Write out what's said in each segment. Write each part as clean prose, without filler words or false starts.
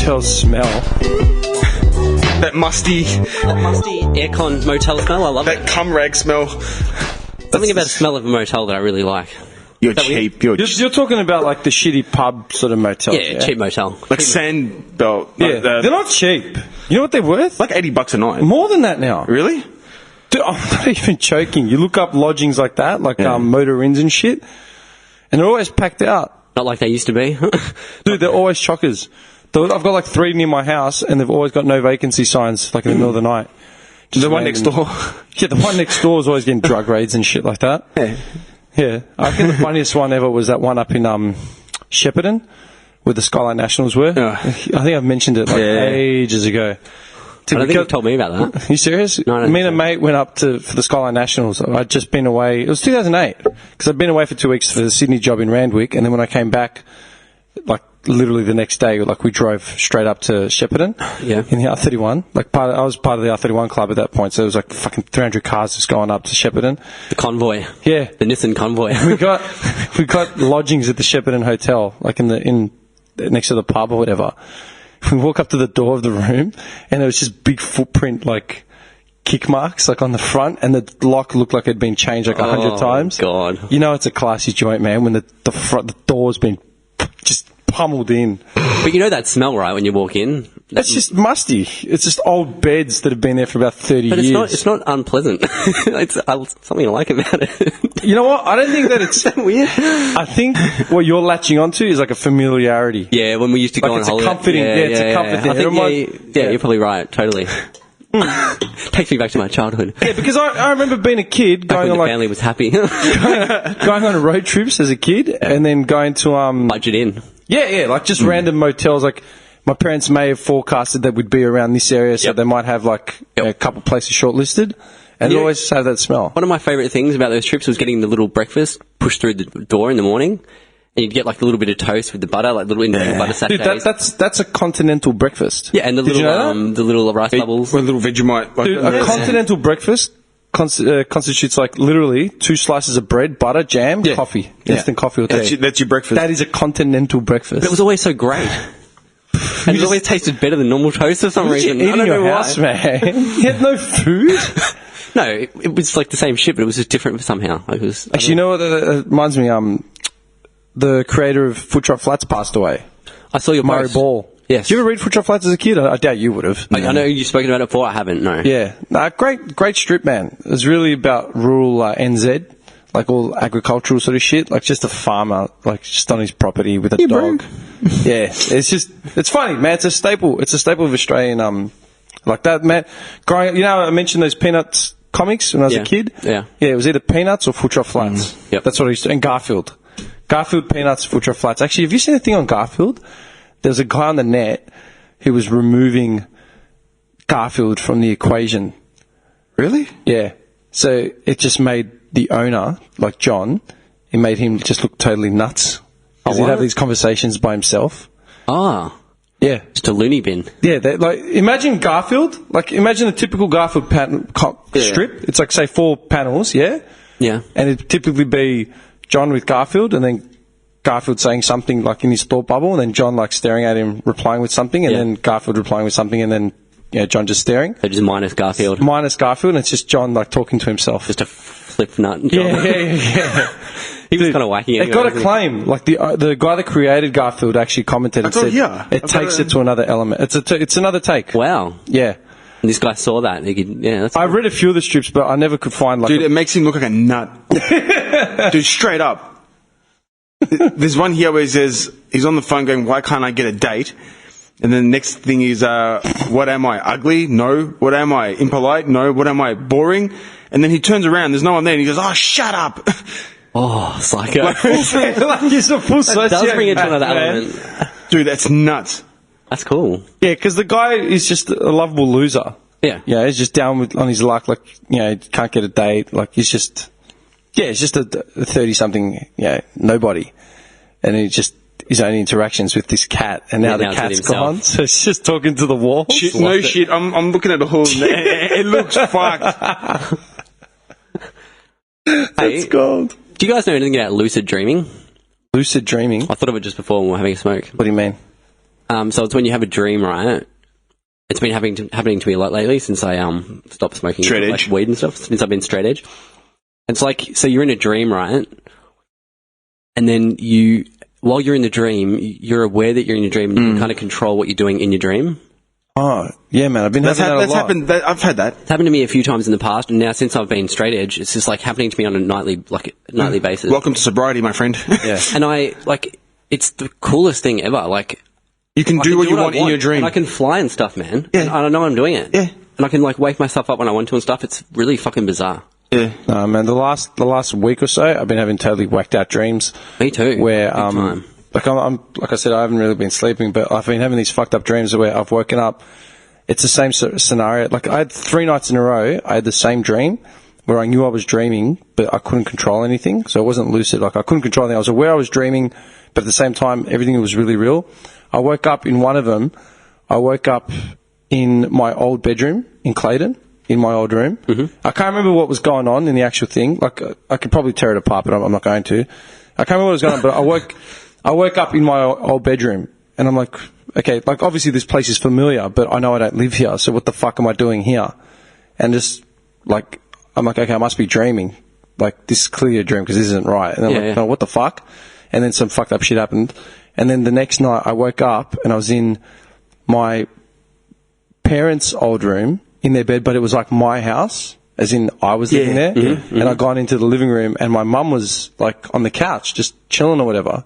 motel smell. That musty aircon motel smell. I love that cum rag smell. Something about the smell of a motel that I really like. You're cheap. You're talking about like the shitty pub sort of motel. Yeah, cheap motel. Like Sandbelt. Yeah, they're not cheap. You know what they're worth? Like $80 a night. More than that now. Really? Dude, I'm not even joking. You look up lodgings like that, like motor inns and shit, and they're always packed out. Not like they used to be. Dude, they're always chockers. I've got like 3 near my house, and they've always got no vacancy signs, like in the middle of the night. Just the one next door. Yeah, the one next door is always getting drug raids and shit like that. Yeah. I think the funniest one ever was that one up in Shepparton, where the Skyline Nationals were. I think I've mentioned it ages ago. I don't think you've told me about that. Are you serious? No, Me and a mate went up for the Skyline Nationals. I'd just been away. It was 2008, because I'd been away for 2 weeks for the Sydney job in Randwick, and then when I came back, like literally the next day, like we drove straight up to Shepparton in the R31. Like I was part of the R31 club at that point, so it was like fucking 300 cars just going up to Shepparton. The convoy. Yeah. The Nissan convoy. we got lodgings at the Shepparton Hotel, like in next to the pub or whatever. We walk up to the door of the room, and there was just big footprint, like kick marks, like on the front, and the lock looked like it had been changed like 100 times. God. You know it's a classy joint, man, when the door's been just pummeled in. But you know that smell, right, when you walk in? It's just musty. It's just old beds that have been there for about 30 years. But it's not unpleasant. It's something I like about it. You know what? I don't think that it's weird. I think what you're latching onto is like a familiarity. Yeah, when we used to go on holiday. It's a comforting. It's a comfort thing. I think, you're probably right. Totally. Takes me back to my childhood. Yeah, because I remember being a kid going on the family was happy. going on road trips as a kid, and then going to budget in. Yeah, like just random motels. Like my parents may have forecasted that we'd be around this area, so they might have like a couple places shortlisted, and always have that smell. One of my favourite things about those trips was getting the little breakfast pushed through the door in the morning. And you'd get like a little bit of toast with the butter, like little individual butter sachets. Dude, that's a continental breakfast. Yeah, and the little rice bubbles. Or a little Vegemite. Like Dude, a continental breakfast constitutes like literally 2 slices of bread, butter, jam, coffee. Instant coffee or tea. That's your breakfast. That is a continental breakfast. But it was always so great. And it always tasted better than normal toast for some reason. I don't know why. House, man. You had no food? No, it was like the same shit, but it was just different somehow. Actually, you know what? That reminds me. The creator of Foot Drop Flats passed away. I saw your Murray post. Ball. Yes. Did you ever read Foot Drop Flats as a kid? I doubt you would have. I know you've spoken about it before. I haven't. No. Yeah. Great strip, man. It was really about rural NZ, like all agricultural sort of shit. Like just a farmer, like just on his property with a dog. Yeah. It's funny, man. It's a staple. It's a staple of Australian like that, man. Growing, I mentioned those Peanuts comics when I was a kid. Yeah. Yeah. It was either Peanuts or Foot Drop Flats. Yep. That's what I used to. And Garfield, Peanuts, Foot Drop Flats. Actually, have you seen a thing on Garfield? There was a guy on the net who was removing Garfield from the equation. Really? Yeah. So it just made the owner, like John, it made him just look totally nuts. Because he'd have these conversations by himself. Ah. Yeah. Just a loony bin. Yeah. Like, imagine Garfield. Like, imagine a typical Garfield strip. It's like, say, 4 panels, yeah? Yeah. And it'd typically be John with Garfield, and then Garfield saying something like in his thought bubble, and then John like staring at him, replying with something, and then Garfield replying with something, and then John just staring. So just minus Garfield. Minus Garfield, and it's just John like talking to himself. Just a flip nut. John. Yeah. He was kind of wacky. It got a claim. Like the guy that created Garfield actually commented and said it takes it to another element. It's another take. Wow. Yeah. And this guy saw that. He could, that's I read a few of the strips, but I never could find like. Dude, it makes him look like a nut. Dude, straight up. There's one here where he says he's on the phone going, "Why can't I get a date?" And then the next thing is, "What am I? Ugly? No. What am I? Impolite? No. What am I? Boring?" And then he turns around. There's no one there. And he goes, "Oh, shut up." Oh, psycho. like he's a full that does bring it to another element. Dude, that's nuts. That's cool. Yeah, because the guy is just a lovable loser. Yeah. Yeah, he's just down on his luck. Like, can't get a date. Like, he's just a 30-something, nobody. And he just, his only interactions with this cat. And now the cat's gone. So it's just talking to the wall. No shit. I'm looking at the whole. It looks fucked. It's gold. Do you guys know anything about lucid dreaming? Lucid dreaming? I thought of it just before when we were having a smoke. What do you mean? So it's when you have a dream, right? It's been happening to me a lot lately since I stopped smoking like weed and stuff. Since I've been straight edge. It's like, so you're in a dream, right? And then while you're in the dream, you're aware that you're in your dream, and you can kind of control what you're doing in your dream. Oh, yeah, man. I've been having that a lot. I've had that. It's happened to me a few times in the past, and now since I've been straight edge, it's just like happening to me on a nightly basis. Welcome to sobriety, my friend. Yeah. And it's the coolest thing ever. Like, you can do what you want in your dream. And I can fly and stuff, man. Yeah. And I don't know I'm doing it. Yeah. And I can like wake myself up when I want to and stuff. It's really fucking bizarre. Yeah. Man, the last week or so, I've been having totally whacked out dreams. Me too. Where, Big time. I'm like I said, I haven't really been sleeping, but I've been having these fucked up dreams where I've woken up. It's the same sort of scenario. Like, I had 3 nights in a row, I had the same dream where I knew I was dreaming, but I couldn't control anything. So it wasn't lucid. Like, I couldn't control anything. I was aware I was dreaming, but at the same time, everything was really real. I woke up in one of them. I woke up in my old bedroom in Clayton, in my old room. Mm-hmm. I can't remember what was going on in the actual thing. Like, I could probably tear it apart, but I'm not going to. I can't remember what was going on, but I woke up in my old bedroom, and I'm like, okay, like, obviously this place is familiar, but I know I don't live here, so what the fuck am I doing here? And just, like, I'm like, okay, I must be dreaming. Like, this is clearly a dream because this isn't right. And I'm no, what the fuck? And then some fucked up shit happened. And then the next night I woke up and I was in my parents' old room in their bed, but it was like my house, as in I was living there. Mm-hmm. And I got into the living room and my mum was like on the couch just chilling or whatever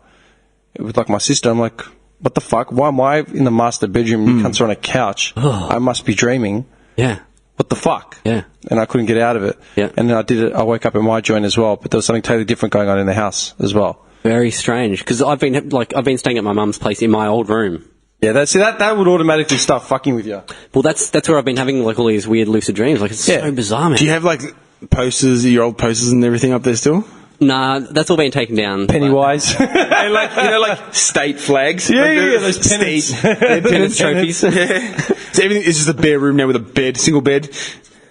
with like my sister. I'm like, what the fuck? Why am I in the master bedroom? You cunts are on a couch. I must be dreaming. Yeah. What the fuck? Yeah. And I couldn't get out of it. Yeah. And then I woke up in my joint as well, but there was something totally different going on in the house as well. Very strange, because I've been staying at my mum's place in my old room. Yeah, that would automatically start fucking with you. Well, that's where I've been having like all these weird lucid dreams. Like, it's so bizarre, man. Do you have like posters, your old posters and everything up there still? Nah, that's all been taken down. Pennywise. And like, like state flags. Yeah, like those pennants. Pennants trophies. Yeah. So everything is just a bare room now with a bed, single bed.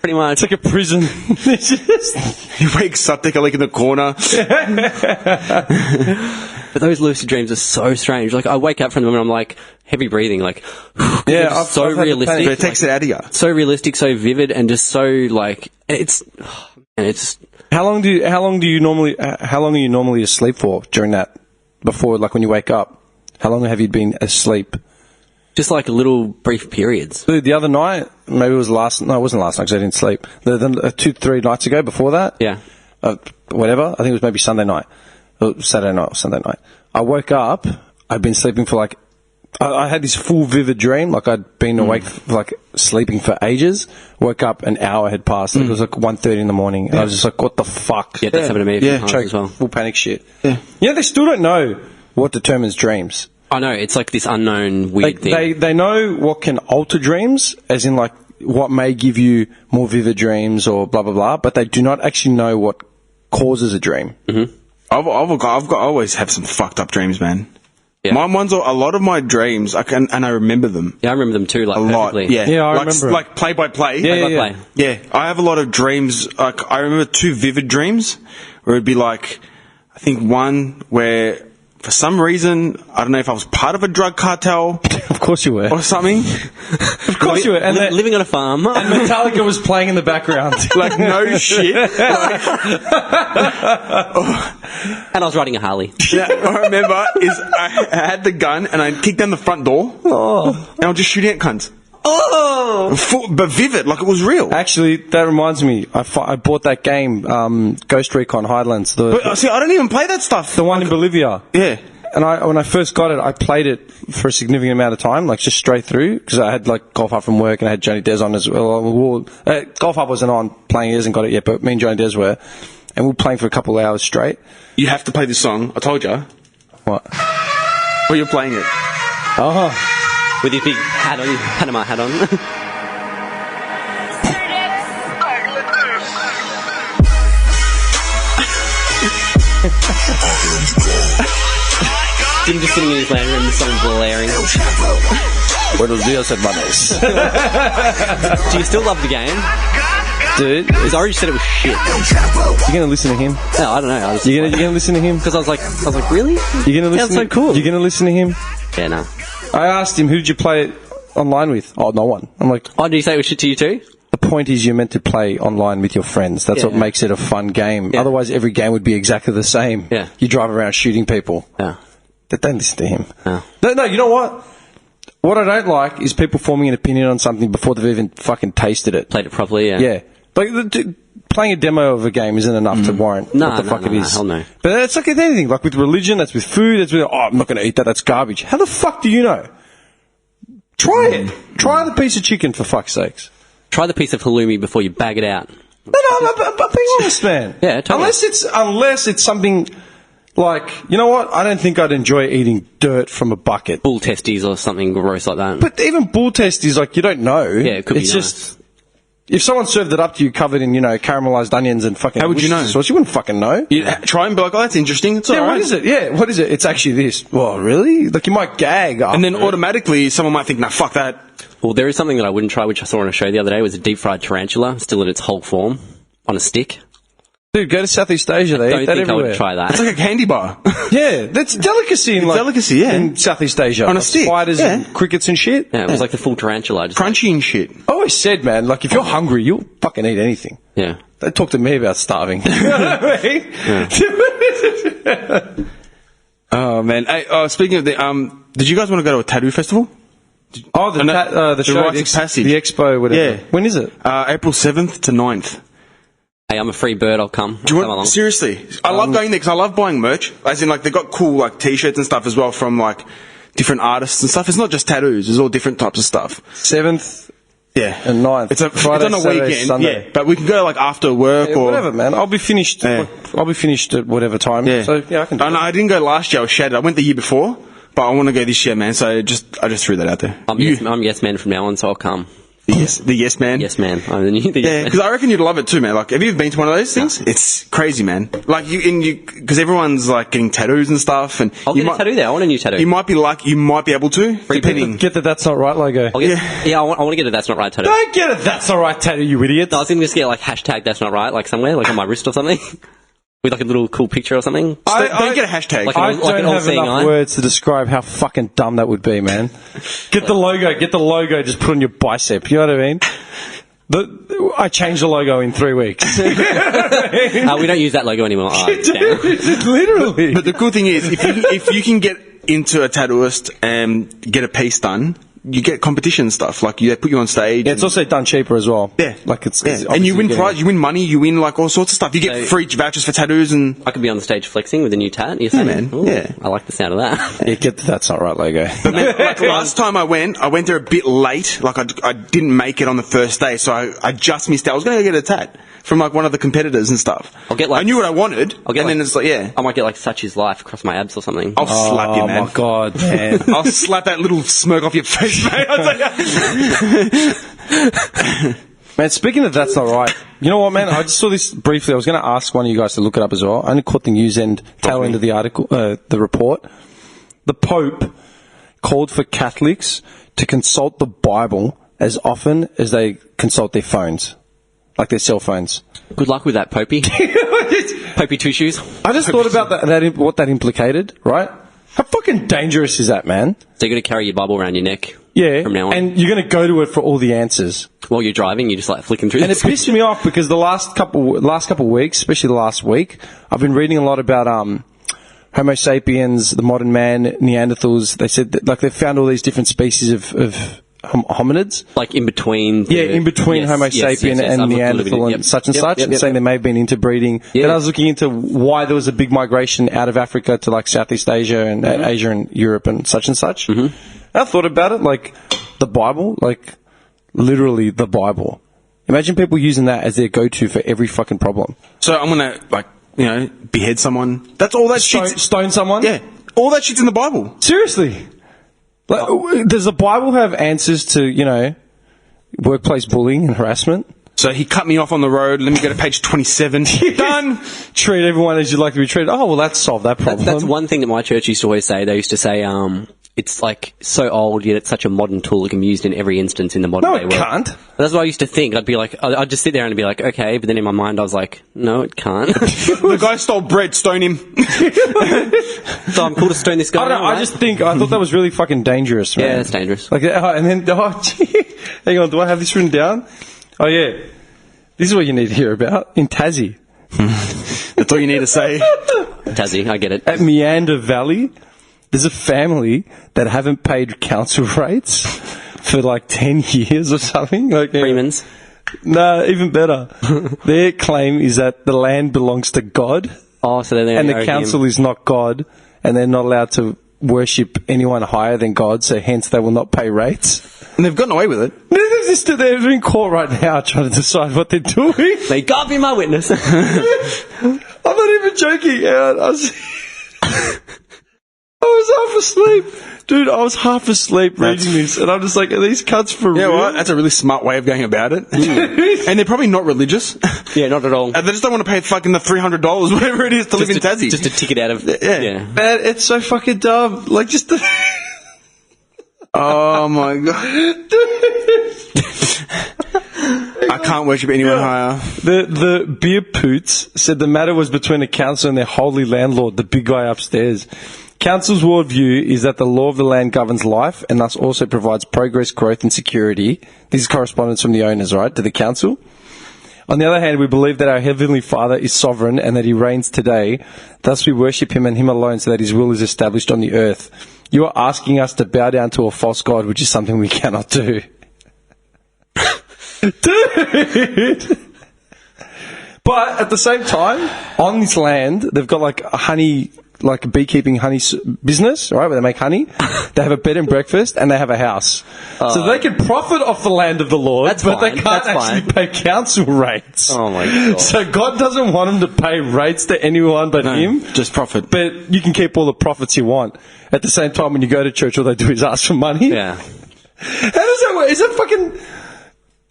Pretty much. It's like a prison. He wakes up, take a leak in the corner. But those lucid dreams are so strange. Like, I wake up from them and I'm like, heavy breathing, like, yeah, so realistic. But it takes it out of you. So realistic, so vivid, and just so like, it's. How long are you normally asleep for during that? Before, like, when you wake up, how long have you been asleep? Just like little brief periods. Dude, the other night, maybe it was it wasn't last night because I didn't sleep. 2-3 nights ago before that. Yeah. Whatever. I think it was maybe Sunday night. Saturday night or Sunday night. I woke up, I'd been sleeping for like, I had this full vivid dream, like I'd been awake, like sleeping for ages. Woke up, an hour had passed, like it was like 1:30 in the morning. And I was just like, what the fuck? Yeah, that's happened to me a few times as well. Full panic shit. Yeah. They still don't know what determines dreams. I know, it's like this unknown weird thing. They know what can alter dreams, as in like what may give you more vivid dreams or blah, blah, blah, but they do not actually know what causes a dream. Mm-hmm. I always have some fucked up dreams, man. Yeah. A lot of my dreams, and I remember them. Yeah, I remember them too, like a perfectly. lot. Yeah, I remember. Like play by play. Yeah. Yeah, I have a lot of dreams. Like, I remember 2 vivid dreams where it'd be like, I think one where, for some reason, I don't know if I was part of a drug cartel. Of course you were. Or something. Of course you were. And living on a farm. And Metallica was playing in the background. Like, no shit. And I was riding a Harley. Yeah, what I remember is I had the gun and I kicked down the front door. And I was just shooting at cunts. But vivid, like it was real. Actually, that reminds me, I bought that game, Ghost Recon Highlands. But see, I don't even play that stuff. The one in Bolivia. Yeah. And when I first got it, I played it for a significant amount of time, like just straight through, because I had like Golf Hub from work and I had Johnny Des on as well. Golf Hub wasn't on playing, he hasn't got it yet, but me and Johnny Des were. And we were playing for a couple of hours straight. You have to play this song, I told you. What? Well, you're playing it. Oh. With his big hat on, his Panama hat on. Jim just sitting in his lounge room, the song blaring. Buenos dias, hermanos. Do you still love the game? Dude, because I already said it was shit. You're gonna listen to him? No, I don't know. You're gonna listen to him? Because I was like, really? You're gonna listen. Sounds so cool. You're gonna listen to him? Yeah, no. I asked him, who did you play it online with? Oh, no one. I'm like, Oh, did he say it was shit to you too? the point is you're meant to play online with your friends. That's what makes it a fun game. Yeah. Otherwise, every game would be exactly the same. Yeah. You drive around shooting people. Yeah. Don't listen to him. Yeah. No, you know what? What I don't like is people forming an opinion on something before they've even fucking tasted it. Played it properly, yeah. Yeah. Like, playing a demo of a game isn't enough to warrant what the fuck it is. Hell no. But that's like with anything. Like with religion, that's with food, that's with, I'm not going to eat that, that's garbage. How the fuck do you know? Try it. Try the piece of chicken, for fuck's sakes. Try the piece of halloumi before you bag it out. No, I'm being honest, man. Yeah, totally. Unless it's something like, you know what? I don't think I'd enjoy eating dirt from a bucket. Bull testes or something gross like that. But even bull testes, like, you don't know. Yeah, it could be It's nice. just, if someone served it up to you covered in, caramelized onions and fucking... How would you know? Sauce, you wouldn't fucking know. You try and be like, oh, that's interesting. It's all Yeah, right. what is it? Yeah, what is it? It's actually this. Well, really? Like, you might gag. And then after it. automatically someone might think, nah, fuck that. Well, there is something that I wouldn't try, which I saw on a show the other day. It was a deep-fried tarantula, still in its whole form, on a stick. Dude, go to Southeast Asia. They Don't eat that think I everywhere. would try that. It's like a candy bar. Yeah, that's delicacy in, in Southeast Asia. On a Like stick. Spiders Yeah. and crickets and shit. Yeah, it was like the full tarantula. Just Crunchy and shit. I always said, man, like, if you're hungry, you'll fucking eat anything. yeah. Don't talk to me about starving. You know what I mean? Oh, man. Hey, speaking of the, did you guys want to go to a tattoo festival? Oh, the show, Rites of Passage. the expo, whatever. Yeah. When is it? April 7th to 9th. Hey, I'm a free bird. I'll come. Do you I'll come along. want, seriously, I love going there because I love buying merch. As in, like, they've got cool, like, t-shirts and stuff as well from, like, different artists and stuff. It's not just tattoos. It's all different types of stuff. 7th Yeah. and 9th. It's Friday, on a Saturday, weekend. Sunday. Yeah. But we can go, like, after work Yeah, or... whatever, man. I'll be finished. Yeah. I'll be finished at whatever time. Yeah. So, yeah, I can do it. I didn't go last year. I was shattered. I went the year before. But I want to go this year, man. So I just threw that out there. I'm yes man from now on, so I'll come. The yes man. Yes man. I'm the yes Yeah, man. because I reckon you'd love it too, man. Like, have you ever been to one of those things? It's crazy, man. Like because everyone's like getting tattoos and stuff, and I'll get a tattoo there. I want a new tattoo. You might be able to, depending. Get the That's Not Right logo. I want to get a That's Not Right tattoo. Don't get a That's Not Right tattoo, you idiot. No, I was going to just get like hashtag That's Not Right, like somewhere, like on my wrist or something, with like a little cool picture or something. Don't get a hashtag. Like I an don't have all-seeing enough eye. words to describe how fucking dumb that would be, man. Get the logo, just put on your bicep, you know what I mean? I changed the logo in 3 weeks. We don't use that logo anymore. Oh, damn. Literally. But the cool thing is, if you can get into a tattooist and get a piece done, you get competition stuff. Like, they put you on stage. Yeah, it's also done cheaper as well. Yeah. Like it's and you win prize, you win money, you win like all sorts of stuff. You get free vouchers for tattoos and... I could be on the stage flexing with a new tat. You're saying, man. Ooh, Yeah. I like the sound of that. Yeah, get the That's Not Right logo. But man, like last time I went there a bit late. Like I didn't make it on the first day, so I just missed out. I was going to go get a tat from like one of the competitors and stuff. I knew what I wanted. Then it's like, yeah. I might get like Such Is Life across my abs or something. I'll slap you, man. Oh my god, man. I'll slap that little smirk off your face, mate. I'll tell you. Man, speaking of That's Not Right, you know what, man? I just saw this briefly. I was going to ask one of you guys to look it up as well. I only caught the news tail end of the article, the report. The Pope called for Catholics to consult the Bible as often as they consult their phones, like their cell phones. Good luck with that, Popey. Popey Two Shoes. I just thought about that, what that implicated, right? How fucking dangerous is that, man? So you're going to carry your Bible around your neck. Yeah, From now on. and you're going to go to it for all the answers. While you're driving, you're just like flicking through. And it pissed me off because the last couple of weeks, especially the last week, I've been reading a lot about Homo sapiens, the modern man, Neanderthals. They said that, like, they found all these different species of hominids. Like in between. In between Homo sapien and Neanderthal and such and such, and saying they may have been interbreeding. Yeah. Then I was looking into why there was a big migration out of Africa to like Southeast Asia and Asia and Europe and such and such. Mm-hmm. I thought about it, like the Bible, like literally the Bible. Imagine people using that as their go-to for every fucking problem. So I'm gonna behead someone. That's all that shit. Stone someone? Yeah, all that shit's in the Bible. Seriously. Like, does the Bible have answers to, workplace bullying and harassment? So he cut me off on the road. Let me go to page 27. Done. Treat everyone as you'd like to be treated. Oh, well, that's solved that problem. That's one thing that my church used to always say. They used to say, it's like so old, yet it's such a modern tool. It can be used in every instance in the modern day No, world. it can't. That's what I used to think. I'd be like, I'd just sit there and be like, okay, but then in my mind I was like, no, it can't. The guy stole bread, stone him. So I'm cool to stone this guy. I don't know, right? I thought that was really fucking dangerous, man. Yeah, it's dangerous. Like, and then, hang on, do I have this written down? Oh, yeah. This is what you need to hear about in Tassie. That's all you need to say. Tassie, I get it. At Meander Valley, there's a family that haven't paid council rates for like 10 years or something. Like, Freeman's. No, even better. Their claim is that the land belongs to God, Oh, so then and the council is not God, and they're not allowed to worship anyone higher than God, so hence they will not pay rates. And they've gotten away with it. They're in court right now trying to decide what they're doing. They got me my witness. I'm not even joking. I was half asleep. Dude, I was half asleep reading this, and I'm just like, are these cunts for real? Yeah, well, that's a really smart way of going about it. And they're probably not religious. Yeah, not at all. They just don't want to pay fucking the $300, whatever it is, to live in Tassie. Just a ticket out of... Yeah. Man, it's so fucking dumb. Like, just the... Oh my god. I can't worship anyone higher. The beer poots said the matter was between the council and their holy landlord, the big guy upstairs. Council's worldview is that the law of the land governs life and thus also provides progress, growth and security. This is correspondence from the owners, right, to the council. On the other hand, we believe that our Heavenly Father is sovereign and that He reigns today. Thus we worship Him and Him alone so that His will is established on the earth. You are asking us to bow down to a false god, which is something we cannot do. Dude! But at the same time, on this land, they've got like a honey... like a beekeeping honey business, right, where they make honey. They have a bed and breakfast, and they have a house. So they can profit off the land of the Lord, That's but fine. they can't That's actually pay council rates. Oh my God. So God doesn't want them to pay rates to anyone but Him. Just profit. But you can keep all the profits you want. At the same time, when you go to church, all they do is ask for money. Yeah. How does that work? Is that fucking...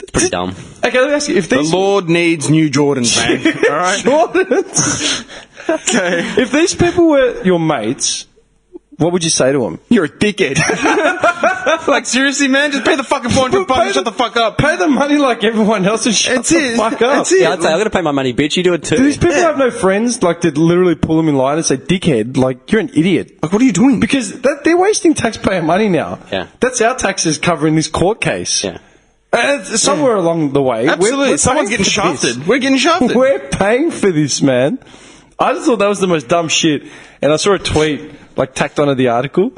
It's pretty dumb. Okay, let me ask you. If The these... Lord needs new Jordans, man. Alright? Jordans. Okay. If these people were your mates, what would you say to them? You're a dickhead. Like, seriously, man? Just pay the fucking $400 and shut the fuck up. Pay the money like everyone else and shut the fuck up. That's it. Yeah, I'd say, I'm going to pay my money, bitch. You do it too. Do these people have no friends, like, that literally pull them in line and say, dickhead, like, you're an idiot? Like, what are you doing? Because they're wasting taxpayer money now. Yeah. That's our taxes covering this court case. Yeah. Somewhere along the way. Absolutely. We're Someone's paying getting for this. shafted. We're getting shafted. We're paying for this, man. I just thought that was the most dumb shit. And I saw a tweet, like, tacked onto the article.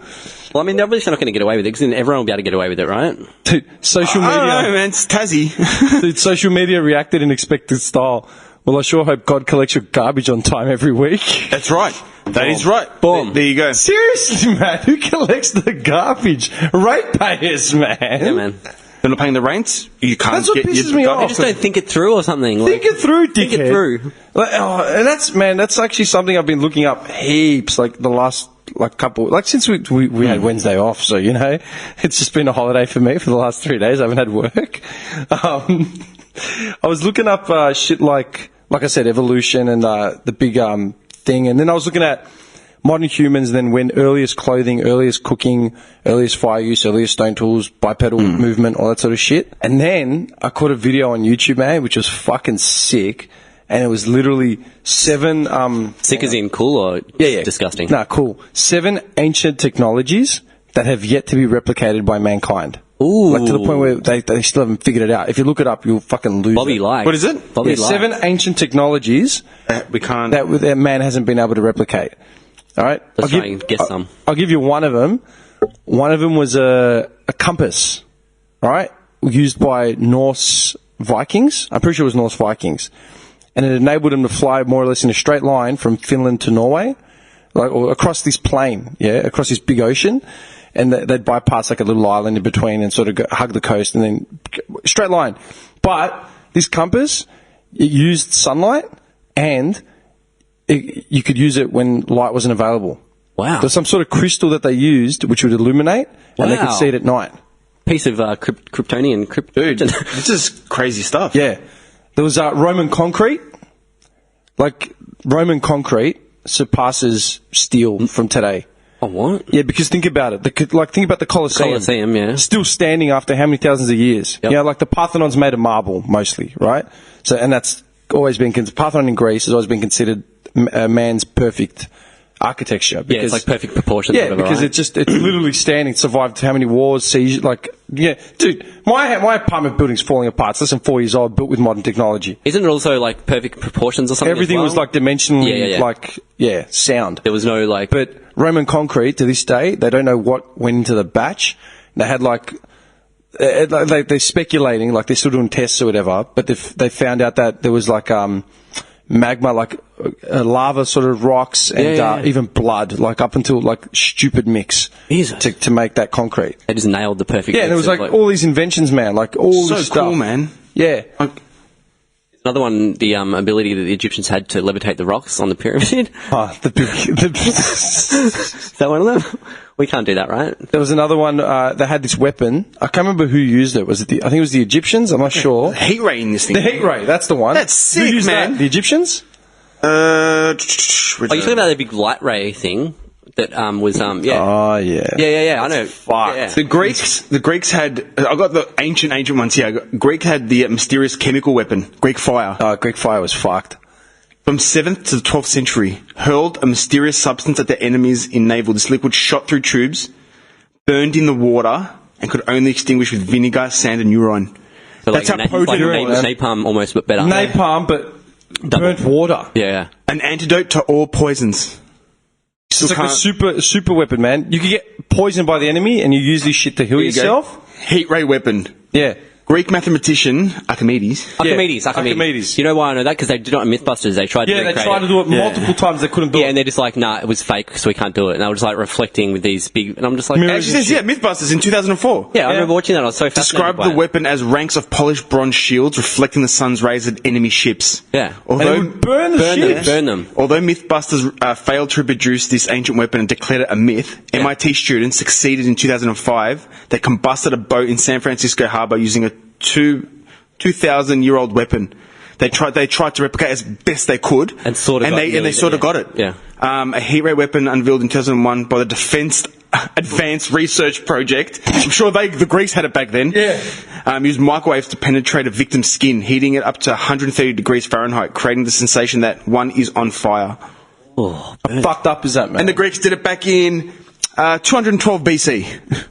Well, I mean, they're obviously not going to get away with it, because then everyone will be able to get away with it, right? Dude, social I don't know, media. man. It's Tassie. Dude, social media reacted in expected style. Well, I sure hope God collects your garbage on time every week. That's right. That is right. Boom. There you go. Seriously, man, who collects the garbage? Ratepayers, man. Yeah, man. They're not paying the rents. You can't That's what get pisses your me garbage. They off. just don't think it through or something. Think it through, dickhead. Think it through. Like, and that's actually something I've been looking up heaps, like the last couple, like since we had Wednesday off, so you know, it's just been a holiday for me for the last 3 days. I haven't had work. I was looking up shit like I said, evolution and the big thing, and then I was looking at modern humans, then when earliest clothing, earliest cooking, earliest fire use, earliest stone tools, bipedal movement, all that sort of shit. And then I caught a video on YouTube, man, which was fucking sick. And it was literally 7... Sick as in cool or disgusting? Nah, cool. 7 ancient technologies that have yet to be replicated by mankind. Ooh. Like to the point where they still haven't figured it out. If you look it up, you'll fucking lose Bobby it. likes. What is it? Bobby Yeah, likes. 7 ancient technologies We can't. that man hasn't been able to replicate. All right? Let's try and guess some. I'll give you one of them. One of them was a compass, all right, used by Norse Vikings. I'm pretty sure it was Norse Vikings. And it enabled them to fly more or less in a straight line from Finland to Norway, or across this plain, across this big ocean. And they'd bypass like a little island in between and sort of hug the coast and then straight line. But this compass, it used sunlight and you could use it when light wasn't available. Wow. There's some sort of crystal that they used which would illuminate and they could Wow. see it at night. Piece of Kryptonian. Dude, this is crazy stuff. Yeah. There was Roman concrete. Like, Roman concrete surpasses steel from today. Oh, what? Yeah, because think about it. Think about the Colosseum. Colosseum, yeah. Still standing after how many thousands of years? Yep. You know, like the Parthenon's made of marble, mostly, right? So, and that's always been, Parthenon in Greece has always been considered man's perfect architecture. Because, Yeah, it's like perfect proportions. Yeah, whatever, because right? it's literally standing, survived how many wars, siege, yeah. Dude, my apartment building's falling apart. It's less than 4 years old, built with modern technology. Isn't it also like perfect proportions or something? Everything as well? was like dimensionally, sound. There was no like. But Roman concrete, to this day, they don't know what went into the batch. They had they're speculating, like they're still doing tests or whatever, but they found out that there was like magma, like lava sort of rocks and even blood, like up until like stupid mix to make that concrete. They just nailed the perfect. Yeah, and it was like all these inventions, man, like all So this stuff. cool, man. Yeah. Another one, the ability that the Egyptians had to levitate the rocks on the pyramid. Oh, Is that one of them? We can't do that, right? There was another one. They had this weapon. I can't remember who used it. Was it I think it was the Egyptians. I'm not sure. Heat ray in this thing. The heat ray. That's the one. That's sick, who used man. That? The Egyptians. Are you talking about the big light ray thing that was Oh yeah. Yeah. I know. Fuck. Yeah. The Greeks had. I got the ancient ones here. Greek had the mysterious chemical weapon, Greek fire. Oh, Greek fire was fucked. From 7th to the 12th century, hurled a mysterious substance at their enemies in naval. This liquid shot through tubes, burned in the water, and could only extinguish with vinegar, sand, and urine. So That's how potent it was. napalm almost, but better. Napalm, but burnt water. Yeah. An antidote to all poisons. It's like a super weapon, man. You could get poisoned by the enemy, and you use this shit to heal yourself. Heat ray weapon. Yeah. Greek mathematician Archimedes. Archimedes. You know why I know that? Because they did it on Mythbusters. They tried to Yeah, they recreate tried to do it multiple times. They couldn't do it. Yeah, and they're just like, nah, it was fake, so we can't do it. And they were just like reflecting with these big. And I'm just like, Actually says, Mythbusters in 2004. yeah, I remember watching that. I was so fascinated. Described by the weapon as ranks of polished bronze shields reflecting the sun's rays at enemy ships. Yeah. And it would burn the ships. Burn them. Although Mythbusters failed to reproduce this ancient weapon and declared it a myth, MIT students succeeded in 2005. They combusted a boat in San Francisco Harbor using a 2,000-year-old weapon. They tried to replicate as best they could, and sort of got it. Yeah. A heat ray weapon unveiled in 2001 by the Defense Advanced Research Project. I'm sure the Greeks had it back then. Yeah. Used microwaves to penetrate a victim's skin, heating it up to 130 degrees Fahrenheit, creating the sensation that one is on fire. Oh, How fucked up is that, man? And the Greeks did it back in 212 BC.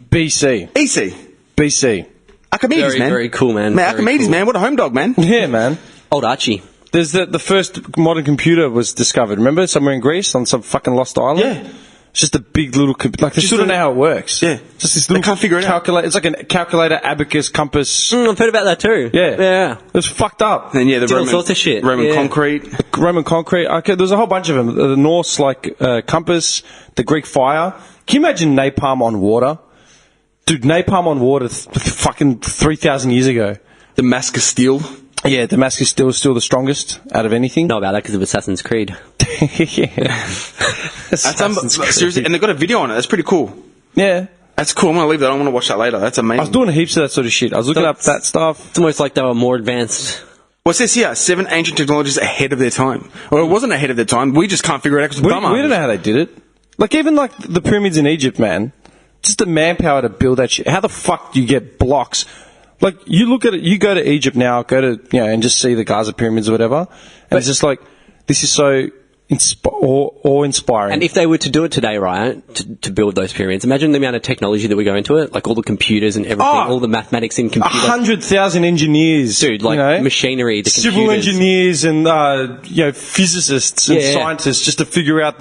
BC. BC. Archimedes, man. Very cool, man. Archimedes, man. What a home dog, man. Yeah, man. Old Archie. There's the first modern computer was discovered. Remember, somewhere in Greece on some fucking lost island. Yeah. It's just a big little like they still don't know how it works. Yeah. Just this little can't figure it out. calculator. It's like a calculator, abacus, compass. I've heard about that too. Yeah. It was fucked up. And the Did all sorts of shit. Roman concrete. Roman concrete. Okay, there's a whole bunch of them. The Norse compass, the Greek fire. Can you imagine napalm on water? Dude, napalm on water fucking 3,000 years ago. Damascus steel. Yeah, Damascus steel is still the strongest out of anything. Know about that because of Assassin's Creed. Yeah. Seriously, and they've got a video on it. That's pretty cool. Yeah. That's cool. I'm going to leave that. I want to watch that later. That's amazing. I was doing heaps of that sort of shit. I was looking up that stuff. It's almost like they were more advanced. Well, it says here, 7 ancient technologies ahead of their time. Well, it wasn't ahead of their time. We just can't figure it out because We don't know how they did it. Like, even like the pyramids in Egypt, man. Just the manpower to build that shit. How the fuck do you get blocks? Like, you look at it, you go to Egypt now, and just see the Gaza pyramids or whatever, and it's just like, this is so awe-inspiring. And if they were to do it today, right, to build those pyramids, imagine the amount of technology that would go into it, like all the computers and everything, all the mathematics in computers. 100,000 engineers. Dude, like machinery, the computers. Civil engineers and, physicists and scientists just to figure out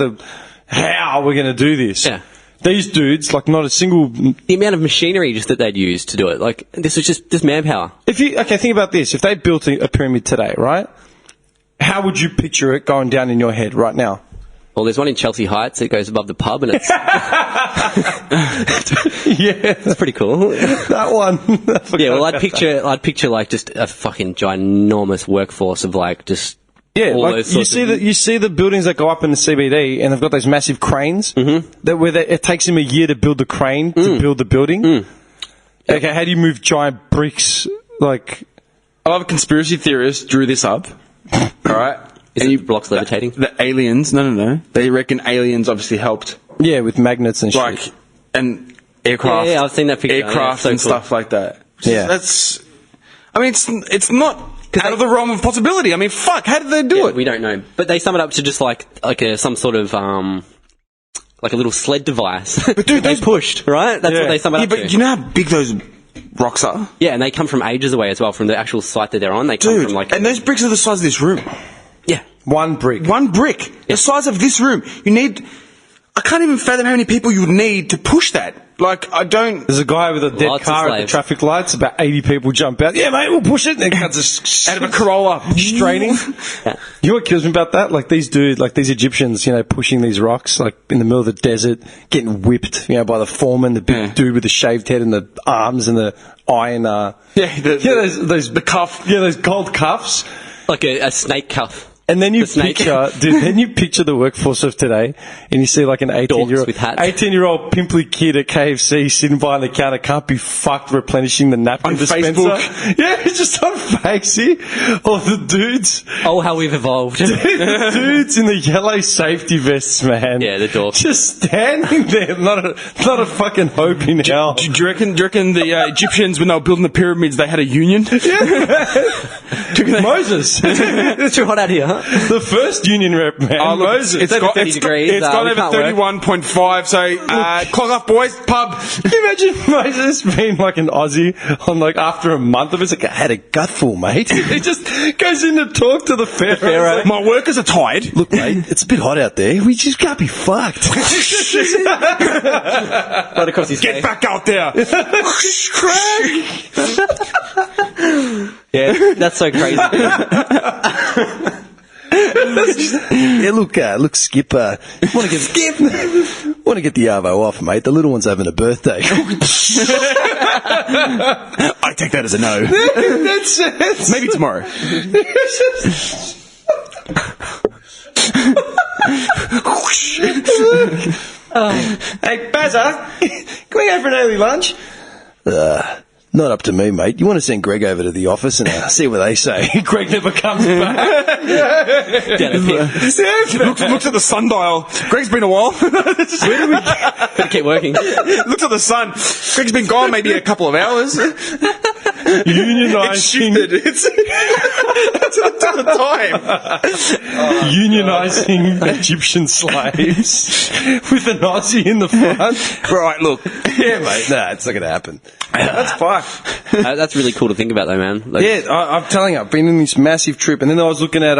how we're going to do this. Yeah. These dudes, like, not a single... The amount of machinery just that they'd use to do it, like, this is just manpower. Think about this. If they built a pyramid today, right? How would you picture it going down in your head right now? Well, there's one in Chelsea Heights that goes above the pub, and it's... Yeah. It's pretty cool. That one. Yeah, well, I'd picture, like, just a fucking ginormous workforce of, like, just... Yeah, like you see the buildings that go up in the CBD, and they've got those massive cranes. Mm-hmm. It takes them a year to build the crane to build the building. Okay, how do you move giant bricks? Like, I love a conspiracy theorist drew this up. All right, is it blocks levitating? The aliens? No. They reckon aliens obviously helped Yeah, with magnets and like, shit. and aircraft. Yeah, I've seen that picture. Aircraft Yeah, and so cool. stuff like that. Yeah. That's. I mean, it's not out of the realm of possibility. I mean, fuck, how did they do it? We don't know. But they sum it up to just like some sort of like a little sled device. But dude, they those pushed, right? That's what they sum it Yeah, up to. but you know how big those rocks are? Yeah, and they come from ages away as well, from the actual site that they're on. They come Dude, from like and those bricks are the size of this room. yeah. One brick. One brick, the size of this room. You need. I can't even fathom how many people you would need to push that. Like, I don't. There's a guy with a dead Lots of car at the slaves. traffic lights. About 80 people jump out. Yeah, mate, we'll push it. And cuts Out of a Corolla. straining. You know what kills me about that? Like these dudes, like these Egyptians, you know, pushing these rocks, like in the middle of the desert, getting whipped, you know, by the foreman, the big dude with the shaved head and the arms and the iron. Those the cuff. Yeah, those gold cuffs. Like a snake cuff. And then you The snake. picture the workforce of today, and you see like an Dorks with hats. 18-year-old pimply kid at KFC sitting behind the counter, can't be fucked replenishing the napkin On dispenser. Facebook. Yeah, it's just on Facey. Or the dudes, Oh, how we've evolved. the dudes in the yellow safety vests, man. Yeah, the dorks. Just standing there, not a fucking hope in hell. Do you reckon the Egyptians, when they were building the pyramids, they had a union? Moses. It's too hot out here, huh? The first union rep, man. Oh, look, Moses. it's over got 30 degrees, It's got we over can't work. 31.5. So clock off, boys. Pub. Can you imagine Moses being like an Aussie on like after a month of it? It's like, I had a gutful, mate. He just goes in to talk to the pharaoh. Like, My workers are tired. look, mate, it's a bit hot out there. We just can't be fucked. Right across his Get face. back out there. Yeah, that's so crazy. Yeah, look, Skip. Want to get the arvo off, mate. The little one's having a birthday. I take that as a no. That's it. Maybe tomorrow. Hey, Bazza, can we go for an early lunch? Not up to me, mate. You want to send Greg over to the office and see what they say. Greg never comes back. Looks at the sundial. Greg's been a while. Gotta keep working. Looks at the sun. Greg's been gone maybe a couple of hours. Unionising. It's shifted. It's to the time. Unionising Egyptian slaves with an Aussie in the front. Right, look. Yeah, mate. Nah, it's not going to happen. That's fucked. That's really cool to think about, though, man. Like, Yeah, I'm telling you, I've been in this massive trip, and then I was looking at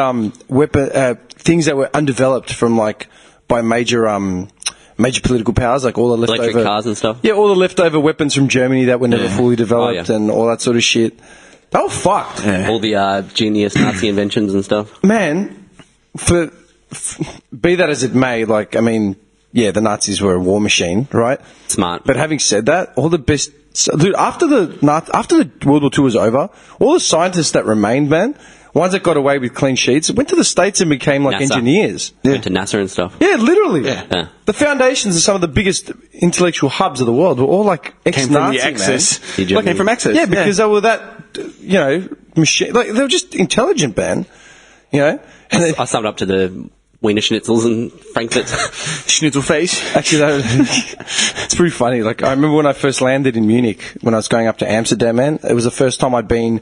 things that were undeveloped from like by major political powers, like all the leftover electric cars and stuff. Yeah, all the leftover weepons from Germany that were never fully developed, Oh, yeah. and all that sort of shit. Oh fucked, All the genius Nazi inventions and stuff. man. Be that as it may, like I mean, yeah, the Nazis were a war machine, right? Smart. But having said that, all the best, dude, after the World War II was over, all the scientists that remained, man, ones that got away with clean sheets, went to the States and became like NASA. engineers. Went to NASA and stuff. Yeah, literally. Yeah. The foundations of some of the biggest intellectual hubs of the world were all like Came from ex-Nazi, the Axis. man. Germany. Came from Axis. Yeah, because they were that, you know, machine. Like they were just intelligent, man. You know. And then, I summed up to the Wiener Schnitzels and Frankfurts. Schnitzel face. actually, it's pretty funny. Like I remember when I first landed in Munich when I was going up to Amsterdam. Man, it was the first time I'd been.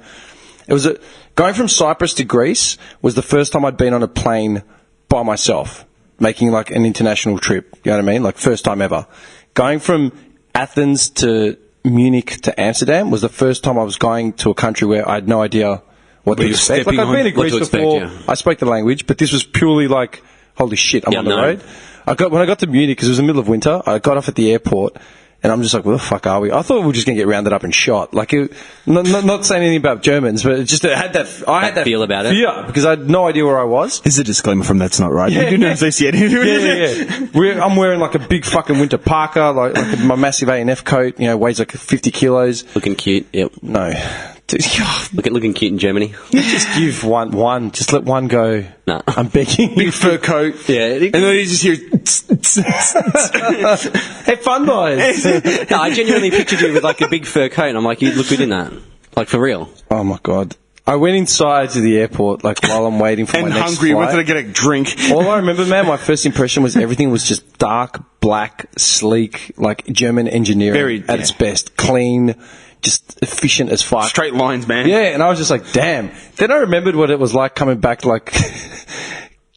Going from Cyprus to Greece was the first time I'd been on a plane by myself, making like an international trip. You know what I mean? Like first time ever. Going from Athens to Munich to Amsterdam was the first time I was going to a country where I had no idea what to you're expect. Like stepping I've been to on, what Greece to expect, before. yeah. I spoke the language, but this was purely like, holy shit, I'm Yeah, on the no. road. When I got to Munich, because it was the middle of winter, I got off at the airport. And I'm just like, where the fuck are we? I thought we were just going to get rounded up and shot. Like, not saying anything about Germans, but it just I had that feel about it. fear because I had no idea where I was. Is a disclaimer from That's Not Right. Yeah. You do not associate Yeah. I'm wearing like a big fucking winter parka, like my massive A&F coat, you know, weighs like 50 kilos. Looking cute. Yep. No. Dude, Looking cute in Germany. you just give one, just let one go. No. I'm begging you. Big fur coat. Yeah. And then you just hear... Have fun, boys. No, I genuinely pictured you with like a big fur coat, and I'm like, you'd look good in that. Like, for real. Oh my god. I went inside to the airport, like, while I'm waiting for my And next hungry, flight. wanted to get a drink. All I remember, man, my first impression was everything was just dark, black, sleek, like German engineering Very, at its best. Clean, just efficient as fuck. Straight lines, man. Yeah, and I was just like, damn. Then I remembered what it was like coming back, like,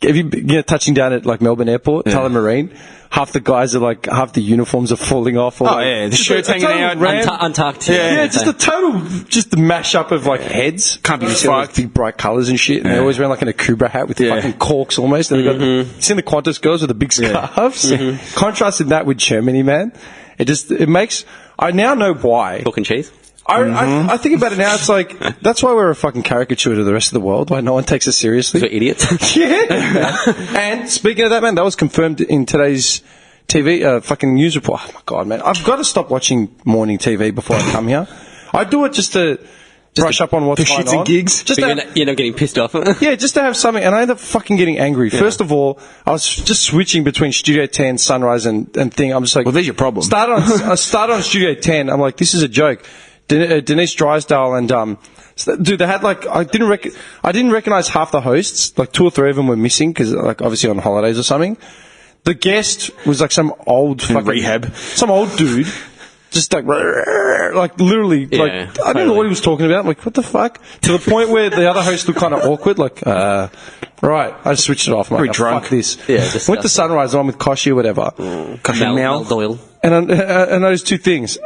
if you know, touching down at, like, Melbourne Airport, Tullamarine. Half the guys are like, half the uniforms are falling off. Or The shirts hanging out. Untucked. Yeah, just a total, just the mashup of like heads. Can't be just like big bright colours and shit. And they always wear like an Akubra hat with fucking corks almost. And they've got, you seen the Qantas girls with the big scarves? Contrasted that with Germany, man. It makes, I now know why. Chalk and cheese. I think about it now, it's like, that's why we're a fucking caricature to the rest of the world, why no one takes us seriously. We're idiots. Yeah. And speaking of that, man, that was confirmed in today's TV, fucking news report. Oh my God, man. I've got to stop watching morning TV before I come here. I do it just to brush up on what's going shits and on. gigs. Just But you're not getting pissed off. yeah, just to have something. And I end up fucking getting angry. First of all, I was just switching between Studio 10, Sunrise, and thing. I'm just like, Well, there's your problem. I started on Studio 10. I'm like, this is a joke. Denise Drysdale and dude, they had like I didn't recognize half the hosts. Like 2 or 3 of them were missing because like obviously on holidays or something. The guest was like some old fucking rehab, some old dude, just like literally like I didn't know what he was talking about. I'm like, what the fuck? To the point where the other host looked kind of awkward. Like, right, I switched it off. I'm like, Very drunk. fuck this. Yeah, went to Sunrise on with Koshi or whatever. Mel Doyle. And I noticed 2 things.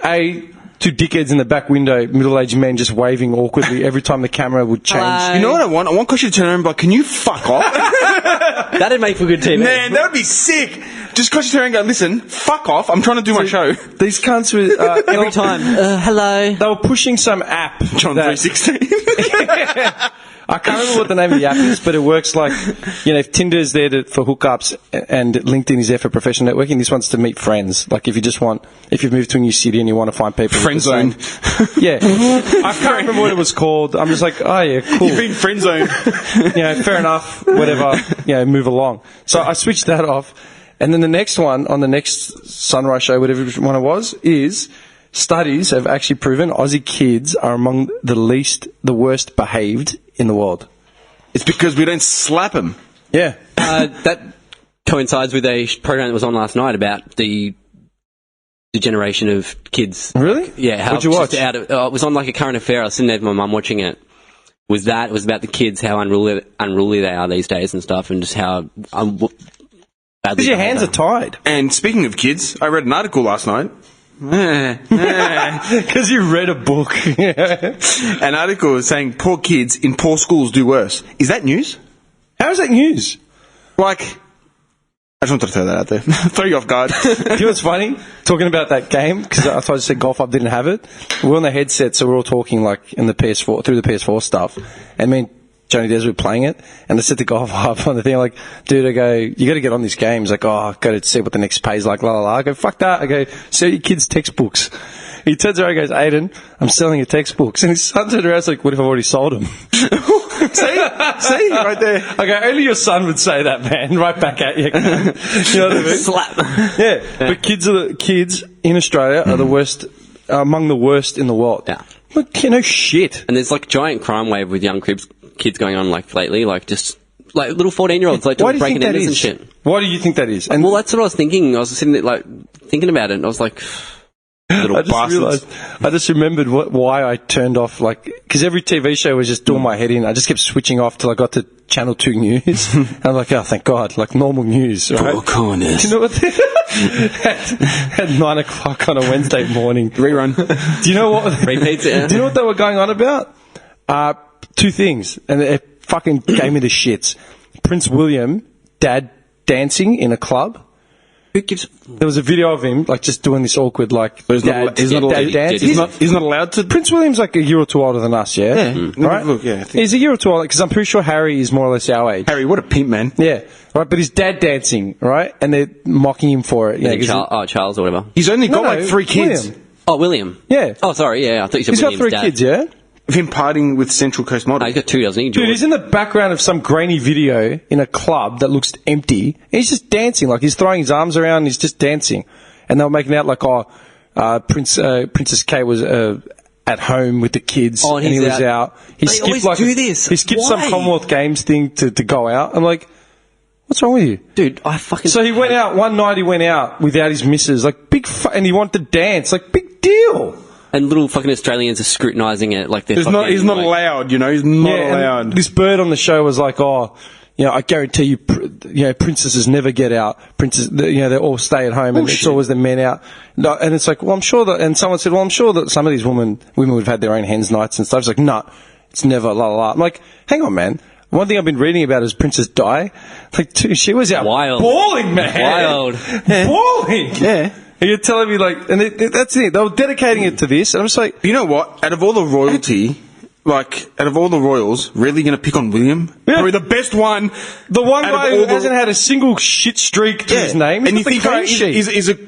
Two dickheads in the back window, middle-aged men just waving awkwardly every time the camera would change. Hello. You know what I want? I want Koshi to turn around and be like, can you fuck off? That'd make for good TV. Man, that would be sick. Just Koshi turn around and go, listen, fuck off. I'm trying to do my show. These cunts were... Every time. Hello. They were pushing some app. John 316. I can't remember what the name of the app is, but it works like, you know, if Tinder's there for hookups and LinkedIn is there for professional networking, this one's to meet friends. Like if you've moved to a new city and you want to find people. Friend zone. Yeah. I can't remember what it was called. I'm just like, oh yeah, cool. You've been friend zoned. You know, fair enough, whatever, you know, move along. So I switched that off. And then the next one, on the next Sunrise show, whatever one it was, is studies have actually proven Aussie kids are among the worst behaved in the world. It's because we don't slap them. Yeah. That coincides with a program that was on last night about the generation of kids. Really? Yeah. How What'd you watch? it was on like a current affair. I was sitting there with my mum watching it. It was about the kids, how unruly they are these days and stuff, and just how badly. Because your hands are tied. And speaking of kids, I read an article last night. Because you read a book. An article saying poor kids in poor schools do worse. Is that news? How is that news? Like, I just wanted to throw that out there. Throw you off guard. You know what's funny? Talking about that game, because I thought I said Golf Up didn't have it. We're on the headset, so we're all talking like in the PS4, through the PS4 stuff. And me and Johnny Des were playing it, and I said to Golf Up on the thing, I'm like, dude, I go, you got to get on this game. He's like, oh, I've got to see what the next pay's like, la la la. I go, fuck that. I go, sell your kids' textbooks. He turns around and goes, Aiden, I'm selling your textbooks. And his son turned around and like, what if I've already sold them? See, right there. I go, only your son would say that, man. Right back at you. You know what I mean? Slap. Yeah. But kids in Australia are the worst, among the worst in the world. Yeah. Like, you know, shit. And there's like a giant crime wave with young kids going on like lately, like just like little 14-year-olds like Why do you breaking think that enters is? and shit. Why do you think that is? And Well, that's what I was thinking. I was sitting there like thinking about it, and I was like, little I just bastards. realised, I just remembered why I turned off, like, because every TV show was just doing my head in. I just kept switching off till I got to Channel 2 News. And I'm like, oh, thank God, like normal news, right? Four corners. Do you know what? At 9 o'clock on a Wednesday morning. Rerun. Do you know what? Repeats, yeah. Do you know what they were going on about? 2 things, and it fucking gave me the shits. Prince William, dad dancing in a club. Who gives? There was a video of him, like, just doing this awkward, like, He's not dad dance. He's not allowed to. Prince William's like a year or 2 older than us, yeah? Right? Look, yeah. I think. He's a year or 2 older, because I'm pretty sure Harry is more or less our age. Harry, what a pimp, man. Yeah, right, but he's dad dancing, right? And they're mocking him for it. Yeah, Charles or whatever. He's only got No, like 3 kids. William. Oh, William. Yeah. Oh, sorry. Yeah, I thought you said He's got William's 3 dad. kids, yeah? Of him partying with Central Coast model. Oh, he's got 2, doesn't he? Dude, George? he's in the background of some grainy video in a club that looks empty. And he's just dancing, like he's throwing his arms around and he's just dancing. And they were making out like, Princess Kate was at home with the kids, Oh, and and he he's was out. He They always do this. He skipped some Why? Commonwealth Games thing to go out. I'm like, what's wrong with you? Dude, I fucking... So he went out, one night he went out without his missus, like and he wanted to dance, like big deal. And little fucking Australians are scrutinising it like they're He's not allowed, you know, he's not allowed. And this bird on the show was like, oh, you know, I guarantee you, princesses never get out. They all stay at home, and it's always the men out. No, and it's like, well, I'm sure that, and someone said, well, I'm sure that some of these women would have had their own hens nights and stuff. It's like, no, it's never, la, la, la. I'm like, hang on, man. One thing I've been reading about is Princess Di. Like, she was out bawling, man. Wild. Bawling. Yeah. And you're telling me, like, and that's it. They were dedicating it to this, and I'm just like, you know what? Out of all the royalty, out of all the royals, really going to pick on William? Yeah. Probably the best one. The one guy who hasn't had a single shit streak to his name. And you think, he's a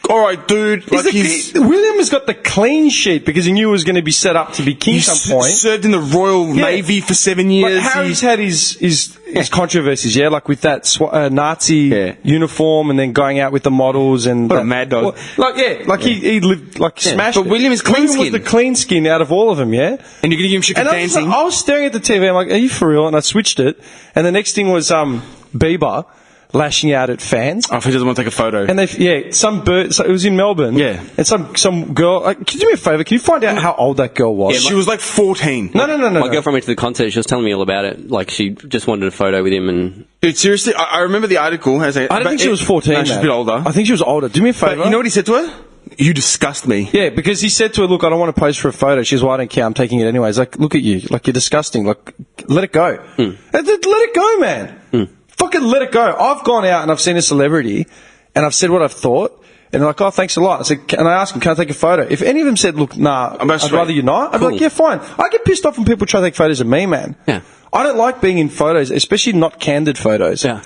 alright dude. William has got the clean sheet because he knew he was going to be set up to be king at some point. Served in the Royal Navy for 7 years. Like Harry's had his controversies, like with that Nazi uniform and then going out with the models and... What a mad dog. He lived, smashed But it. William is clean skin. Was the clean skin out of all of them, yeah? And you're going to give him shit for dancing? I was staring at the TV, I'm like, are you for real? And I switched it, and the next thing was Bieber lashing out at fans. Oh, if he doesn't want to take a photo. And some bird, so it was in Melbourne. Yeah. And some girl, can you do me a favour? Can you find out how old that girl was? Yeah, she was like 14. No. My girlfriend went to the concert, she was telling me all about it. Like, she just wanted a photo with him and... Dude, seriously, I remember the article. I don't think she was 14. No, she's a bit older. I think she was older. Do me a favour. But you know what he said to her? You disgust me. Yeah, because he said to her, look, I don't want to pose for a photo. She goes, well, I don't care. I'm taking it anyways. Like, look at you. Like, you're disgusting. Like, let it go. Let it go, man. Fucking let it go. I've gone out and I've seen a celebrity and I've said what I've thought and they're like, oh, thanks a lot. I said, and I asked them, can I take a photo? If any of them said, look, nah, I'd rather you not, I'd be like, yeah, fine. I get pissed off when people try to take photos of me, man. Yeah. I don't like being in photos, especially not candid photos. Yeah.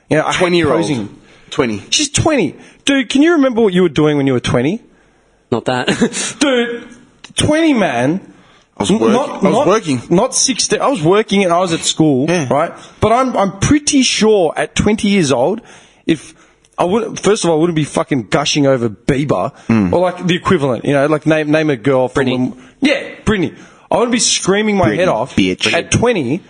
You know, 20-year-old. 20. She's 20. Dude, can you remember what you were doing when you were 20? Not that. Dude, 20, man. I was working. Not 60. I was working and I was at school, right? But I'm pretty sure at 20 years old, if I would, first of all, I wouldn't be fucking gushing over Bieber or like the equivalent, you know, like name a girl from Britney. I wouldn't be screaming my head off at 20.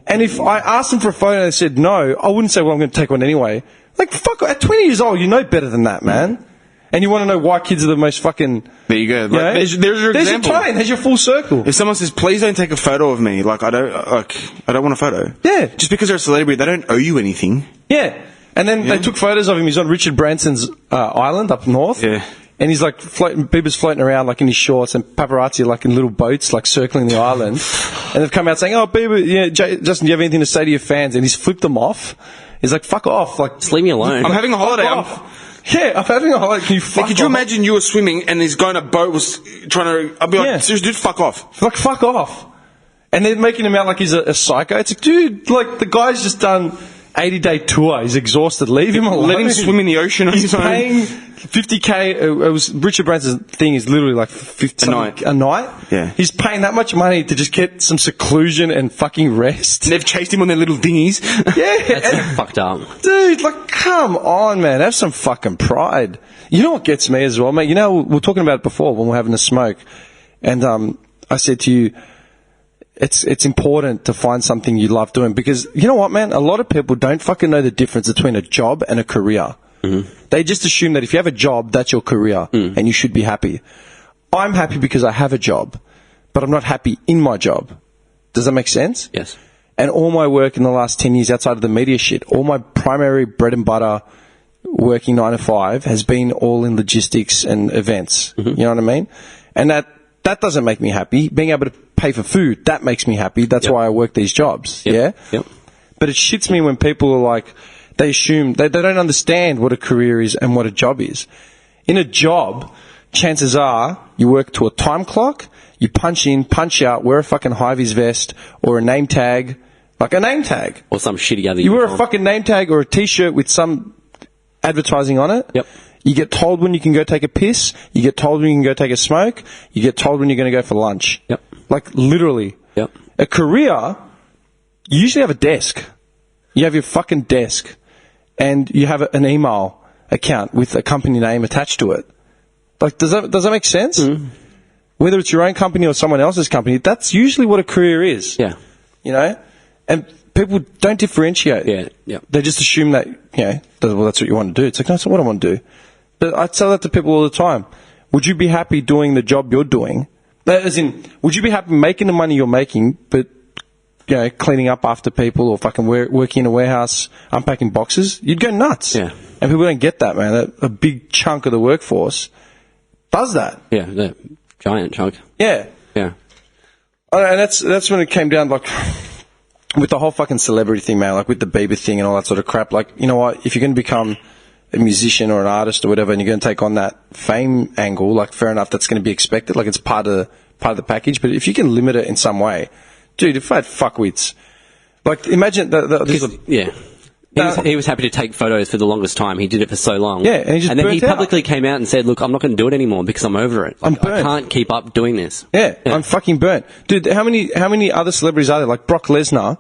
And if I asked them for a photo and they said no, I wouldn't say, well, I'm going to take one anyway. Like, fuck, at 20 years old, you know better than that, man. And you want to know why kids are the most fucking... There you go. There's your example. There's your time. There's your full circle. If someone says, please don't take a photo of me, I don't want a photo. Yeah. Just because they're a celebrity, they don't owe you anything. Yeah. And then they took photos of him. He's on Richard Branson's island up north. Yeah. And he's like Bieber's floating around like in his shorts and paparazzi are like in little boats like circling the island. And they've come out saying, oh, Bieber, Justin, do you have anything to say to your fans? And he's flipped them off. He's like, fuck off. Like, just leave me alone. I'm having a holiday. Yeah, I'm having a holiday. Can you fuck off? Could you imagine you were swimming and this guy in a boat was trying to... I'd be like, seriously, dude, fuck off. Like, fuck off. And they're making him out like he's a psycho. It's like, dude, like, the guy's just done 80-day tour. He's exhausted. Leave him alone. Let him swim in the ocean on his own. Paying $50K. It was Richard Branson's thing is literally like a night. Yeah. He's paying that much money to just get some seclusion and fucking rest. And they've chased him on their little dinghies. Yeah. That's fucked up. Dude, like, come on, man. Have some fucking pride. You know what gets me as well, mate? You know, we were talking about it before when we were having a smoke. And I said to you, it's important to find something you love doing because, you know what, man? A lot of people don't fucking know the difference between a job and a career. Mm-hmm. They just assume that if you have a job, that's your career and you should be happy. I'm happy because I have a job, but I'm not happy in my job. Does that make sense? Yes. And all my work in the last 10 years outside of the media shit, all my primary bread and butter working 9 to 5 has been all in logistics and events. Mm-hmm. You know what I mean? And that doesn't make me happy. Being able to pay for food, that makes me happy. That's why I work these jobs. Yep. Yeah? Yep. But it shits me when people are like, they assume, they don't understand what a career is and what a job is. In a job, chances are you work to a time clock, you punch in, punch out, wear a fucking high-vis vest or a name tag, like a name tag. Or some shitty other You wear a fucking name tag or a t-shirt with some advertising on it. Yep. You get told when you can go take a piss. You get told when you can go take a smoke. You get told when you're going to go for lunch. Yep. Like, literally. Yep. A career, you usually have a desk. You have your fucking desk. And you have an email account with a company name attached to it. Like, does that make sense? Mm. whether it's your own company or someone else's company, that's usually what a career is. Yeah. You know? And people don't differentiate. Yeah, yeah. They just assume that, well, that's what you want to do. It's like, no, that's not what I want to do. But I tell that to people all the time. Would you be happy doing the job you're doing? As in, would you be happy making the money you're making, but, cleaning up after people or fucking working in a warehouse, unpacking boxes? You'd go nuts. Yeah. And people don't get that, man. A big chunk of the workforce does that. Yeah, the giant chunk. Yeah. Yeah. And that's when it came down, like, with the whole fucking celebrity thing, man, like with the Bieber thing and all that sort of crap. Like, you know what? If you're going to become a musician or an artist or whatever, and you're going to take on that fame angle, like, fair enough, that's going to be expected. Like, it's part of the package. But if you can limit it in some way, dude, if I had fuckwits, like, imagine He was happy to take photos for the longest time. He did it for so long. Yeah, and then he publicly came out and said, "Look, I'm not going to do it anymore because I'm over it. I'm burnt. I can't keep up doing this." Yeah, I'm fucking burnt. Dude, how many other celebrities are there? Like, Brock Lesnar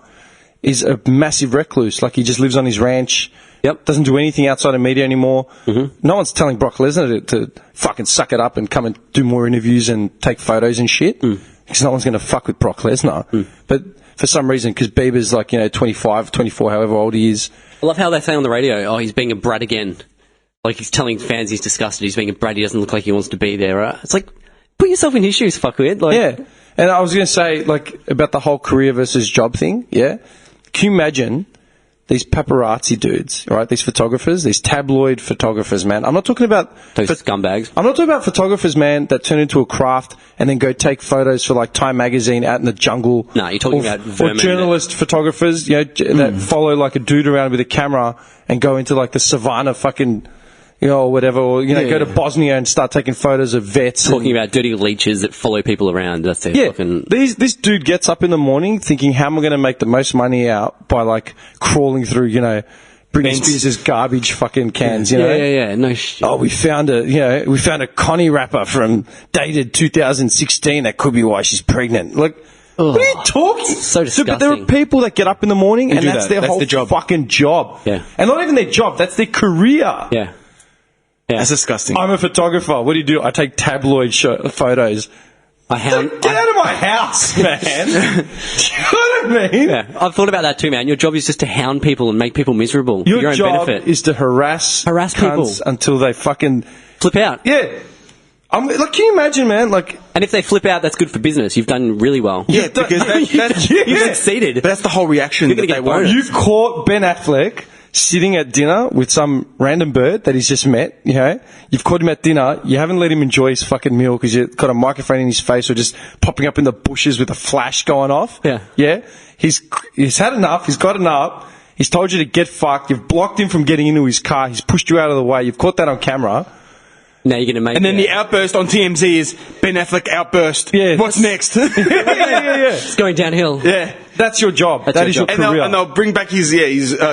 is a massive recluse. Like, he just lives on his ranch. Yep. Doesn't do anything outside of media anymore. Mm-hmm. No one's telling Brock Lesnar to fucking suck it up and come and do more interviews and take photos and shit. Because no one's going to fuck with Brock Lesnar. But for some reason, because Bieber's like, 25, 24, however old he is. I love how they say on the radio, "Oh, he's being a brat again." Like, he's telling fans he's disgusted. He's being a brat. He doesn't look like he wants to be there. Right? It's like, put yourself in his shoes, fuckwit. Like, yeah. And I was going to say, like, about the whole career versus job thing. Yeah. Can you imagine these paparazzi dudes, right? These photographers, these tabloid photographers, man. I'm not talking about those scumbags. I'm not talking about photographers, man, that turn into a craft and then go take photos for, like, Time Magazine out in the jungle. No, you're talking about vermin. Or journalist photographers, that follow, like, a dude around with a camera and go into, like, the savannah fucking, or whatever, or, go to Bosnia and start taking photos of vets. Talking about dirty leeches that follow people around. That's their fucking... This dude gets up in the morning thinking, how am I going to make the most money out by, like, crawling through, Britney Spears' garbage fucking cans, Yeah, no shit. Oh, we found a Connie wrapper from dated 2016. That could be why she's pregnant. Like, what are you talking? So disgusting. But there are people that get up in the morning and that's their whole fucking job. Yeah. And not even their job, that's their career. Yeah. That's disgusting. I'm a photographer. What do? I take tabloid photos. Get out of my house, man. Do you know what I mean? Yeah, I've thought about that too, man. Your job is just to hound people and make people miserable. Your own job benefit. is to harass people until they fucking flip out. Yeah. Like, can you imagine, man? Like, and if they flip out, that's good for business. You've done really well. Yeah, because you've succeeded. But that's the whole reaction that they want. You've caught Ben Affleck sitting at dinner with some random bird that he's just met, You've caught him at dinner. You haven't let him enjoy his fucking meal because you've got a microphone in his face or just popping up in the bushes with a flash going off. Yeah. Yeah? He's had enough. He's gotten up. He's told you to get fucked. You've blocked him from getting into his car. He's pushed you out of the way. You've caught that on camera. Now you're going to make And then the outburst on TMZ is Ben Affleck outburst. Yeah. What's next? Yeah. It's going downhill. Yeah. That's your job. That is your career. And they'll bring back his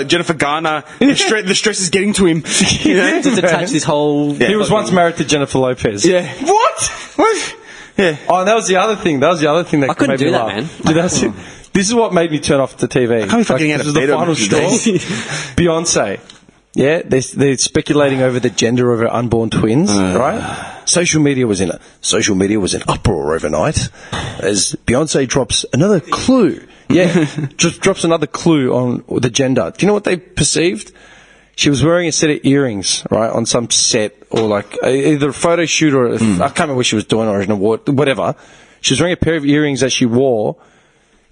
Jennifer Garner. The stress is getting to him. Just attach this whole... He was once married to Jennifer Lopez. Yeah. What? Yeah. Oh, and that was the other thing. That I couldn't made do me that, laugh. man. Dude, this is what made me turn off the TV. I can't be fucking out of bed the final straw. Beyonce. Yeah, they're speculating over the gender of her unborn twins, right? Social media was in uproar overnight as Beyonce drops another clue. Yeah, just drops another clue on the gender. Do you know what they perceived? She was wearing a set of earrings, right, on some set or like either a photo shoot or I can't remember what she was doing or an award, whatever. She was wearing a pair of earrings that she wore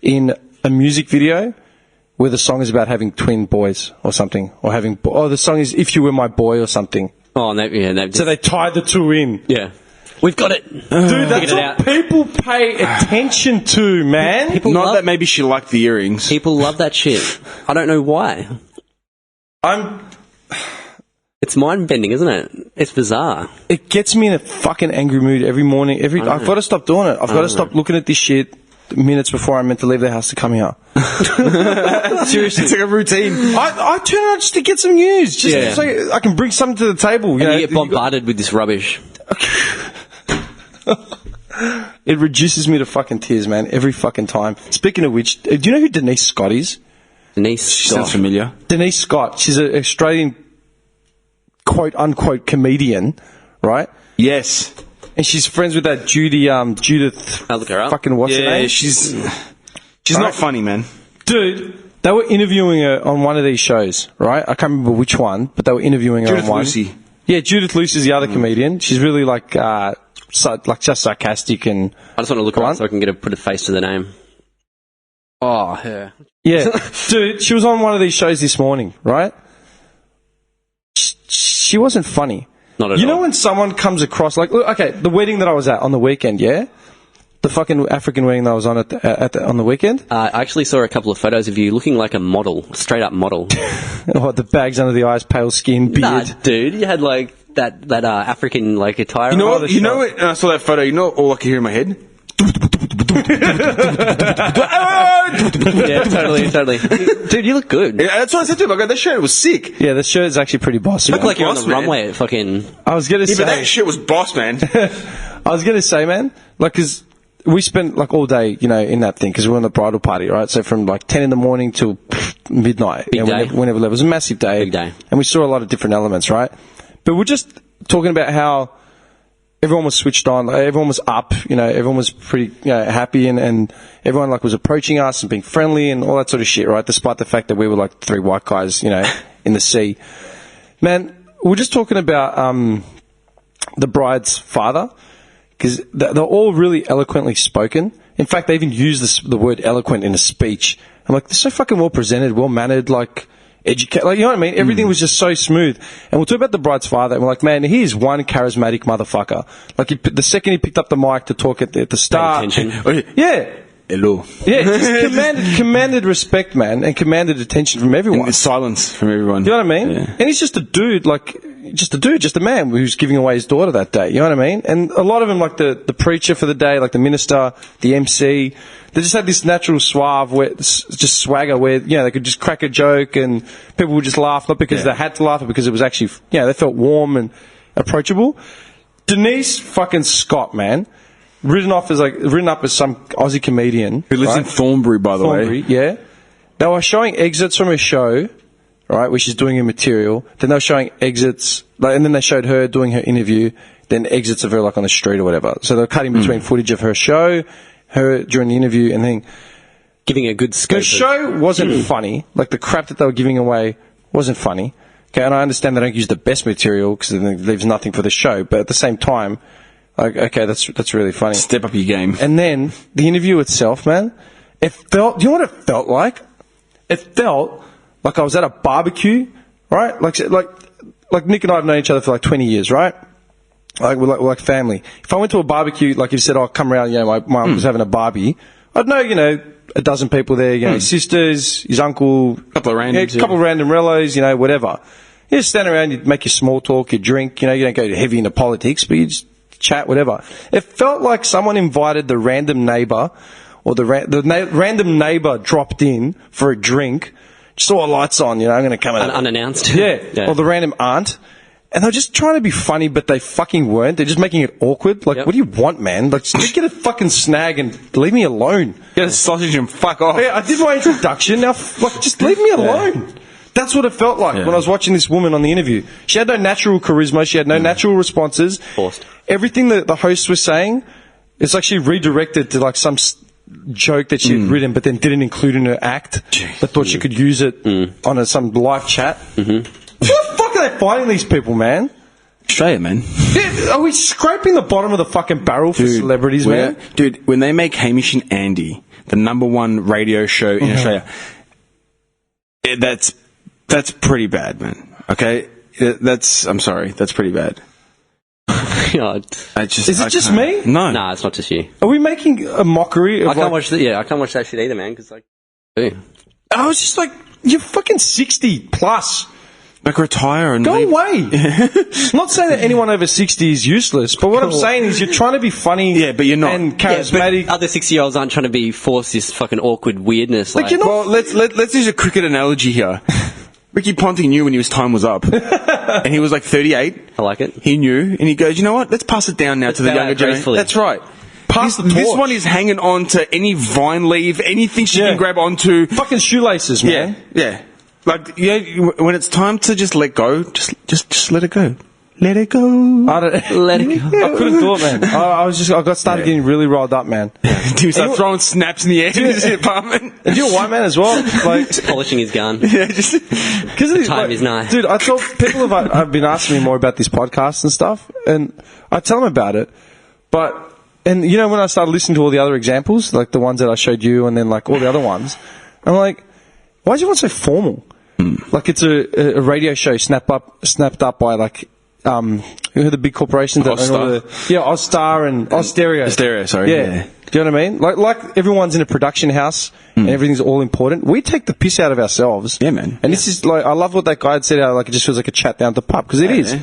in a music video where the song is about having twin boys or something, or the song is If You Were My Boy or something. Oh, so they tied the two in. Yeah. We've got it. Dude, that's what people pay attention to, man. Not that maybe she liked the earrings. People love that shit. I don't know why. It's mind-bending, isn't it? It's bizarre. It gets me in a fucking angry mood every morning. I've got to stop doing it. I've got to stop looking at this shit minutes before I'm meant to leave the house to come here. Seriously. It's like a routine. I turn on just to get some news. So I can bring something to the table. You get bombarded with this rubbish. It reduces me to fucking tears, man, every fucking time. Speaking of which, do you know who Denise Scott is? Denise Scott. Sounds familiar. Denise Scott. She's an Australian quote-unquote comedian, right? Yes. and she's friends with that Judith. I'll look her up. Fucking what's her Yeah, name? she's not funny, man. Dude, they were interviewing her on one of these shows, right? I can't remember which one, but they were interviewing her Judith on one. Lucy. Yeah, Judith Lucy's the other comedian. She's really like just sarcastic and. I just want to look her up so I can put a face to the name. Oh, her. Yeah, dude, she was on one of these shows this morning, right? She wasn't funny. Not at all. You know when someone comes across, like, look, okay, the wedding that I was at on the weekend, yeah? The fucking African wedding that I was on on the weekend? I actually saw a couple of photos of you looking like a model, straight up model. Oh, the bags under the eyes, pale skin, beard. Nah, dude, you had like that African like attire. You know on. what? You know what? I saw that photo. You know all I could hear in my head? Yeah, totally. Dude, you look good. Yeah, that's what I said to him. I go, that shirt was sick. Yeah, the shirt is actually pretty boss. You look like you're on the boss, man. runway at fucking... I was going to Yeah, say... but that shit was boss, man. I was going to say, man, like, because we spent, like, all day, you know, in that thing, because we were on the bridal party, right? So from, like, 10 in the morning till midnight. Big day. Whenever it was a massive day. Big day. And we saw a lot of different elements, right? But we're just talking about how everyone was switched on, like, everyone was up, you know, everyone was pretty, you know, happy, and everyone, like, was approaching us and being friendly and all that sort of shit, right? Despite the fact that we were, like, three white guys, you know, in the sea. Man, we're just talking about the bride's father, because they're all really eloquently spoken. In fact, they even use the word eloquent in a speech. I'm like, they're so fucking well presented, well mannered, like, educated, like, you know what I mean? Everything was just so smooth. And we'll talk about the bride's father, and we're like, man, he is one charismatic motherfucker. Like, the second he picked up the mic to talk at the start. attention. Yeah. Hello. Yeah, just commanded respect, man, and commanded attention from everyone. And silence from everyone. You know what I mean? Yeah. And he's just a dude, like, just a man who's giving away his daughter that day. You know what I mean? And a lot of them, like the preacher for the day, like the minister, the MC, they just had this natural suave, just swagger where, you know, they could just crack a joke and people would just laugh, not because they had to laugh, but because it was actually, you know, they felt warm and approachable. Denise fucking Scott, man. Written up as some Aussie comedian Who lives in Thornbury, by the way. Yeah. They were showing exits from her show, right, where she's doing her material. Then they were showing exits, and then they showed her doing her interview, then exits of her, like, on the street or whatever. So they were cutting between footage of her show, her during the interview, and then... Giving a good scope. The show wasn't funny. Like, the crap that they were giving away wasn't funny. Okay, and I understand they don't use the best material because it leaves nothing for the show, but at the same time... Like, okay, that's really funny. Step up your game. And then the interview itself, man, it felt. Do you know what it felt like? It felt like I was at a barbecue, right? Like Nick and I have known each other for like 20 years, right? Like we're like family. If I went to a barbecue, like you said, I'll come around. You know, my uncle's having a barbie. I'd know, you know, a dozen people there. You know, his sisters, his uncle, Couple of randoms, couple of random relos. You know, whatever. You just stand around, you make your small talk, you drink. You know, you don't go heavy into politics, but you just chat, whatever. It felt like someone invited the random neighbour, or random neighbour dropped in for a drink, just saw lights on, you know, I'm going to come in. Unannounced. Yeah. Or the random aunt. And they're just trying to be funny, but they fucking weren't. They're just making it awkward. Like, what do you want, man? Like, just get a fucking snag and leave me alone. Get a sausage and fuck off. Yeah, I did my introduction. Now, like, just leave me alone. That's what it felt like when I was watching this woman on the interview. She had no natural charisma. She had no natural responses. Forced. Everything that the host was saying, it's like she redirected to like some joke that she had written, but then didn't include in her act. But thought she could use it on some live chat. What the fuck are they finding these people, man? Australia, man. Yeah, are we scraping the bottom of the fucking barrel for celebrities, man? Dude, when they make Hamish and Andy the #1 radio show in Australia, that's pretty bad, man. Okay? I'm sorry, that's pretty bad. God. Is it just me? No. Nah, it's not just you. Are we making a mockery of I can't watch that shit either, man, because like... I was just like, you're fucking 60 plus. Like, retire and Go leave. away. Not saying that anyone over 60 is useless, but what I'm saying is you're trying to be funny but you're not. and charismatic. Other 60-years-olds aren't trying to be forced this fucking awkward weirdness. Like, you're not. Well, let's use a cricket analogy here. Ricky Ponting knew when his time was up. And he was like 38. I like it. He knew, and he goes, you know what? Let's pass it down now to the younger generation. That's right. Pass the torch. This one is hanging on to any vine leaf, anything she can grab onto. Fucking shoelaces, man. Yeah. Like, when it's time to just let go, just let it go. Let it go. I don't. Let it go. I couldn't do it, man. I got started getting really riled up, man. He started throwing snaps in the air in his apartment. And you're a white man as well, like Just polishing his gun. Yeah, just because the time is nigh. dude. I thought people have been asking me more about this podcast and stuff, and I tell them about it, and you know when I started listening to all the other examples, like the ones that I showed you, and then like all the other ones, I'm like, why is everyone so formal? Like it's a radio show snapped up by like. Who are the big corporations that own all the... Yeah, Ozstar and Ozstereo. Stereo, sorry. Yeah. Do you know what I mean? Like everyone's in a production house and everything's all important. We take the piss out of ourselves. Yeah, man. And this is like... I love what that guy had said, how like it just feels like a chat down at the pub, because it is. Yeah.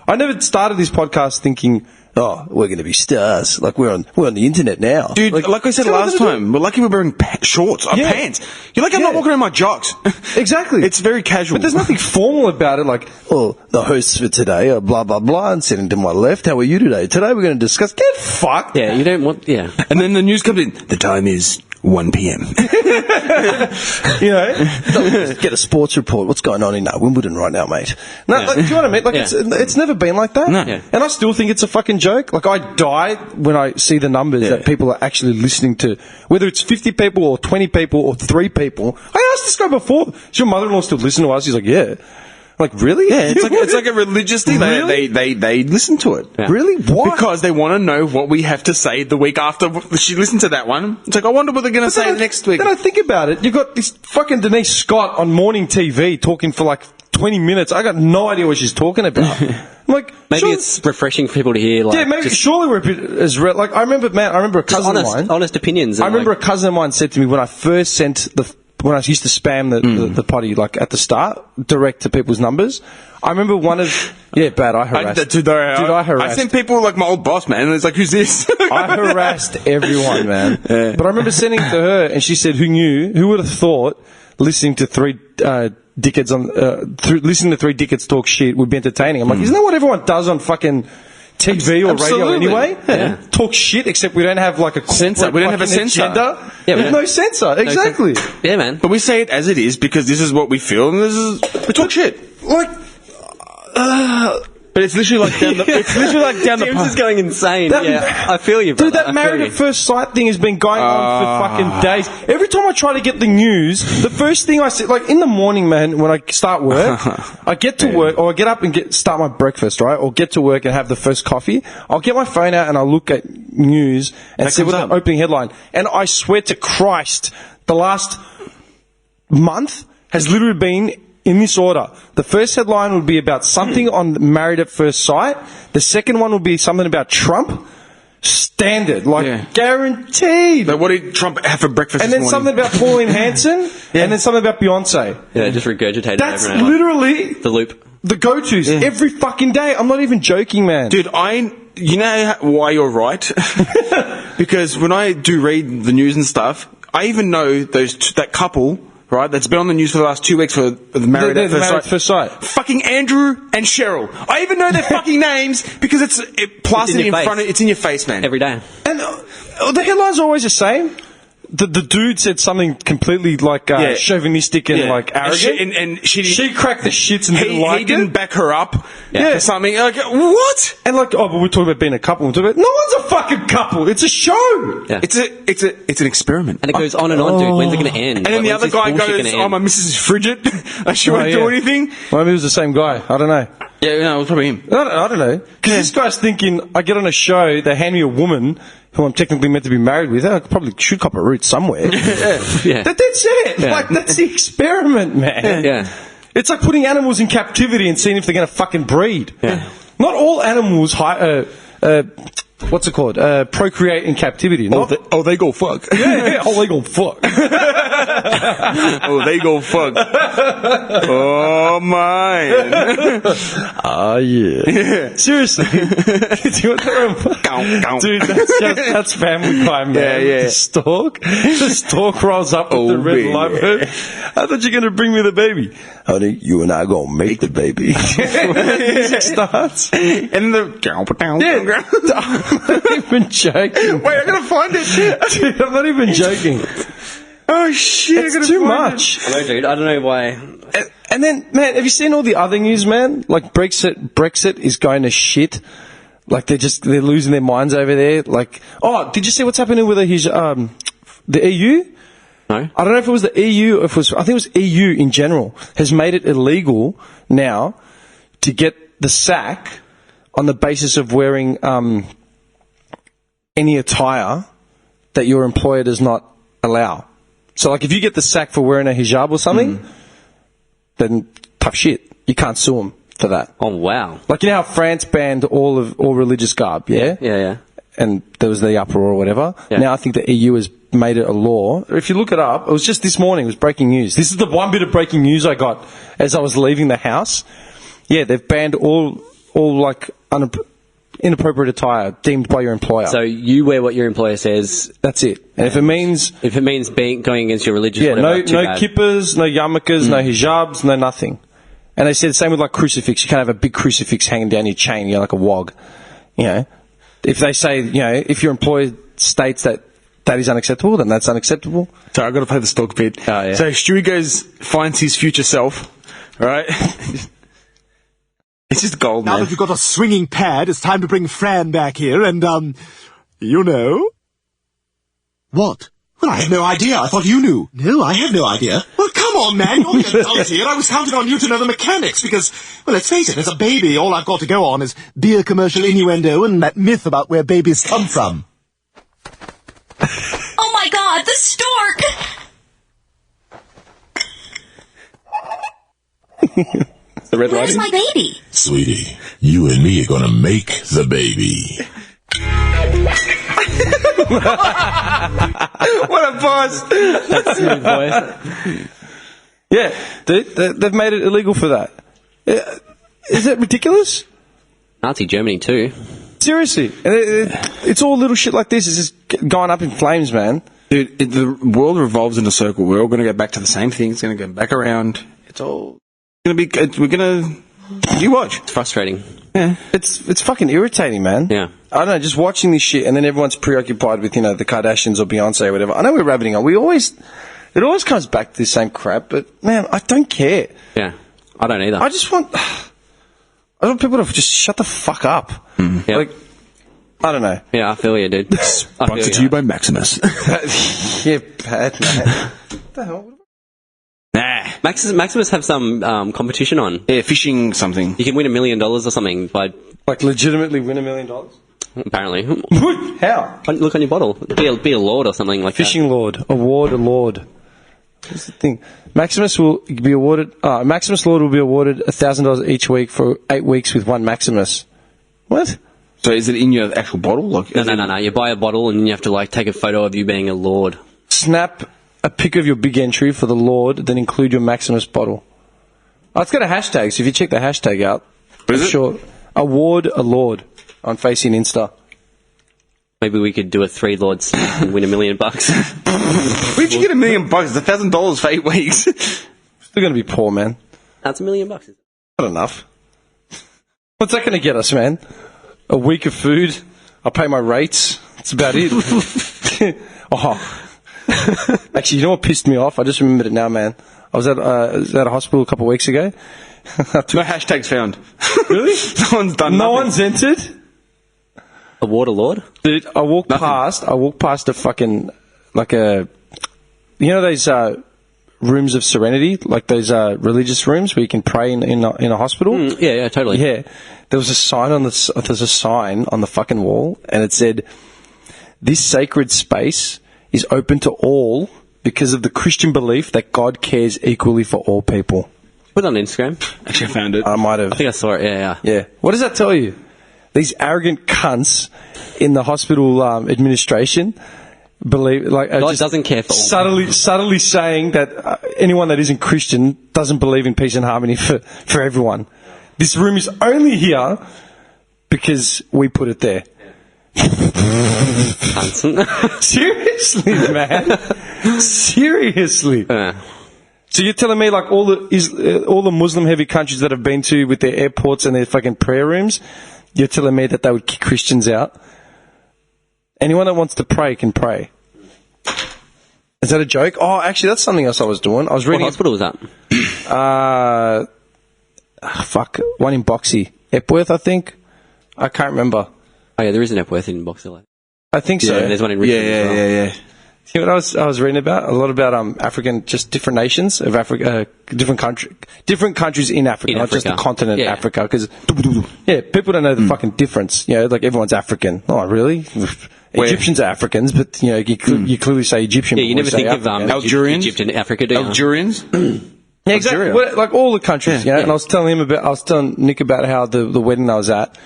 I never started this podcast thinking, oh, we're going to be stars. Like we're on the internet now. Dude, like I said last time, we're lucky we're wearing shorts or pants. You're like, I'm not walking around in my jocks. Exactly. It's very casual. But there's nothing formal about it, like, oh, the hosts for today are blah, blah, blah, and sitting to my left, how are you today? Today we're going to discuss... Get fucked! Yeah, you don't want... Yeah. And then the news comes in. The time is 1 p.m. You know? Get a sports report. What's going on in Wimbledon right now, mate? No, like, do you know what I mean? Like, it's never been like that. No. Yeah. And I still think it's a fucking joke. Like, I die when I see the numbers that people are actually listening to. Whether it's 50 people or 20 people or 3 people. I asked this guy before, does your mother-in-law still listen to us? He's like, yeah. Like, really? Yeah, it's like a religious thing. Really? They listen to it. Yeah. Really? Why? Because they want to know what we have to say the week after she listened to that one. It's like, I wonder what they're going to say next week. Then I think about it. You've got this fucking Denise Scott on morning TV talking for like 20 minutes. I got no idea what she's talking about. I'm like, maybe it's refreshing for people to hear. Like, yeah, maybe surely we're a bit as like I remember a cousin of mine. Honest opinions. I remember a cousin of mine said to me when I first sent when I used to spam the potty like at the start, direct to people's numbers. I remember one of bad. I harassed. I harassed. I sent people like my old boss, man. And it's like, who's this? I harassed everyone, man. Yeah. But I remember sending it to her, and she said, Who would have thought listening to three dickheads listening to 3 dickheads talk shit would be entertaining?" I'm like, isn't that what everyone does on fucking TV or radio anyway? Yeah. Talk shit, except we don't have like a censor. We don't have a censor. Agenda. Yeah, there's no censor. Exactly. Yeah, man. But we say it as it is because this is what we feel, and we talk shit. Like, but it's literally like down the. It's literally like down the. James is going insane. I feel you, brother. Dude, that married at first sight thing has been going on for fucking days. Every time I try to get the news, the first thing I say, like in the morning, man, when I start work, I get to work, or I get up and start my breakfast, right? Or get to work and have the first coffee. I'll get my phone out and I'll look at news and see what's the opening headline. And I swear to Christ, the last month has literally been in this order. The first headline would be about something on Married at First Sight. The second one would be something about Trump. Standard, guaranteed. But what did Trump have for breakfast and this then morning? something about Pauline Hanson, and then something about Beyonce. Yeah, just regurgitated. That's literally the loop. The go-tos every fucking day. I'm not even joking, man. Dude, you know why you're right? Because when I do read the news and stuff, I even know that couple, right, that's been on the news for the last 2 weeks for the Married at First Sight. Fucking Andrew and Cheryl. I even know their fucking names because it's plastered in front of it's in your face, man. Every day. And the headlines are always the same. The dude said something completely like chauvinistic and like arrogant, and she cracked the shits and he didn't back her up. Yeah, something like what? And like, but we're talking about being a couple. We're talking about no one's a fucking couple. It's a show. Yeah. It's an experiment, and it goes on and on, dude. When's it going to end? And then the other guy goes, "Oh, my missus is frigid. She won't do anything." Well, maybe it was the same guy. I don't know. Yeah, no, it was probably him. I don't know. Because this guy's thinking, I get on a show, they hand me a woman who I'm technically meant to be married with. I probably should cop a root somewhere. That's it. Yeah. Like, that's the experiment, man. Yeah. It's like putting animals in captivity and seeing if they're going to fucking breed. Yeah. Not all animals what's it called? Procreate in captivity. They go fuck. Yeah. Oh, they go fuck. They go fuck. Oh, man. Oh, yeah. Seriously. Dude, that's Family Guy, man. Yeah. The stork rolls up with the red light. I thought you were going to bring me the baby. Honey, you and I are going to make the baby. Music starts. And I'm not even joking. Wait, I gotta find it. Dude, I'm not even joking. Oh shit! It's too much. I know, dude. I don't know why. And then, man, have you seen all the other news, man? Like Brexit is going to shit. Like they're losing their minds over there. Like, did you see what's happening with the EU? No. I don't know if it was the EU or I think it was EU in general has made it illegal now to get the sack on the basis of wearing any attire that your employer does not allow. So, like, if you get the sack for wearing a hijab or something, then tough shit. You can't sue them for that. Oh, wow. Like, you know how France banned all religious garb, yeah? Yeah. And there was the uproar or whatever. Yeah. Now I think the EU has made it a law. If you look it up, it was just this morning. It was breaking news. This is the one bit of breaking news I got as I was leaving the house. Yeah, they've banned all like inappropriate attire deemed by your employer. So you wear what your employer says. That's it. And if it means going against your religious, no bad. kippas, no yarmulkes, no hijabs, no nothing. And they said the same with like crucifix. You can't have a big crucifix hanging down your chain, you know, like a wog. You know, if they say, you know, if your employer states that is unacceptable, then that's unacceptable. Sorry, I've got to play the stock bit. Oh, yeah. So Stewie finds his future self, right? It's just gold, Now man. that you've got a swinging pad, it's time to bring Fran back here and, you know. What? Well, I had no idea. I thought you knew. No, I had no idea. Well, come on, man. You're the adult here. I was counting on you to know the mechanics because, well, let's face it, as a baby, all I've got to go on is beer commercial innuendo and that myth about where babies come from. Oh my god, the stork! The red Where's lighting. my baby? Sweetie, you and me are gonna make the baby. What a boss! That's smooth voice. Yeah, they've made it illegal for that. Is that ridiculous? Nazi Germany too. Seriously. And it's all little shit like this. It's just going up in flames, man. Dude, the world revolves in a circle. We're all going to go back to the same thing. It's going to go back around. It's all going to be... We're going to... You watch. It's frustrating. Yeah. It's fucking irritating, man. Yeah. I don't know, just watching this shit and then everyone's preoccupied with, you know, the Kardashians or Beyonce or whatever. I know we're rabbiting on. It always comes back to the same crap, but, man, I don't care. Yeah. I don't either. I want people to just shut the fuck up. Yep. Like, I don't know. Yeah, I feel you, dude. Sponsored to you by Maximus. Yeah, bad, man. What the hell? Nah. Maximus have some competition on. Yeah, fishing something. You can win $1 million or something by... Like, legitimately win $1 million? Apparently. How? Look on your bottle. Be a lord or something like Fishing Lord. Award a lord. That's the thing. Maximus Lord will be awarded $1,000 each week for 8 weeks with one Maximus. What? So is it in your actual bottle? Like, that. No. You buy a bottle and then you have to, like, take a photo of you being a lord. Snap a pic of your big entry for the Lord, then include your Maximus bottle. Oh, it's got a hashtag, so if you check the hashtag out, is it? Sure. Award a Lord on Facing Insta. Maybe we could do a 3 lords snap and win $1 million. Where'd you get $1 million? It's $1,000 for 8 weeks. Still going to be poor, man. That's $1 million. Not enough. What's that going to get us, man? A week of food. I'll pay my rates. That's about it. Actually, you know what pissed me off? I just remembered it now, man. I was at a hospital a couple of weeks ago. No hashtags found. Really? No one's done No nothing. one's entered? Award a lord? Dude, I walked past a fucking, like you know those rooms of serenity? Like those religious rooms where you can pray in a hospital? Yeah, totally. Yeah. There was a sign on the fucking wall, and it said, "This sacred space is open to all because of the Christian belief that God cares equally for all people." Put it on Instagram. Actually, I found it. I might have. I think I saw it, yeah. Yeah. What does that tell you? These arrogant cunts in the hospital administration believe, like, God doesn't care for all. subtly saying that anyone that isn't Christian doesn't believe in peace and harmony for everyone. This room is only here because we put it there. Seriously, man. Seriously. So you're telling me, like, all the Muslim-heavy countries that I've been to with their airports and their fucking prayer rooms, you're telling me that they would kick Christians out? Anyone that wants to pray can pray. Is that a joke? Oh, actually, that's something else I was doing. I was reading. What hospital was that? One in Boxy. Epworth, I think. I can't remember. Oh, yeah, there is an Epworth in Boxhill. I think so. Yeah, there's one in Richmond as well. Yeah. You know what I was reading about? A lot about African, just different nations of Africa, different countries in Africa, not just the continent Africa. Because people don't know the fucking difference. You know, like everyone's African. Oh, really? Egyptians are Africans, but you know, you clearly say Egyptian. Yeah, you never think of Algerians, Egypt and Africa, do you? Algerians. Yeah, exactly. Well, like all the countries, you know. And I was telling Nick about how the wedding I was at,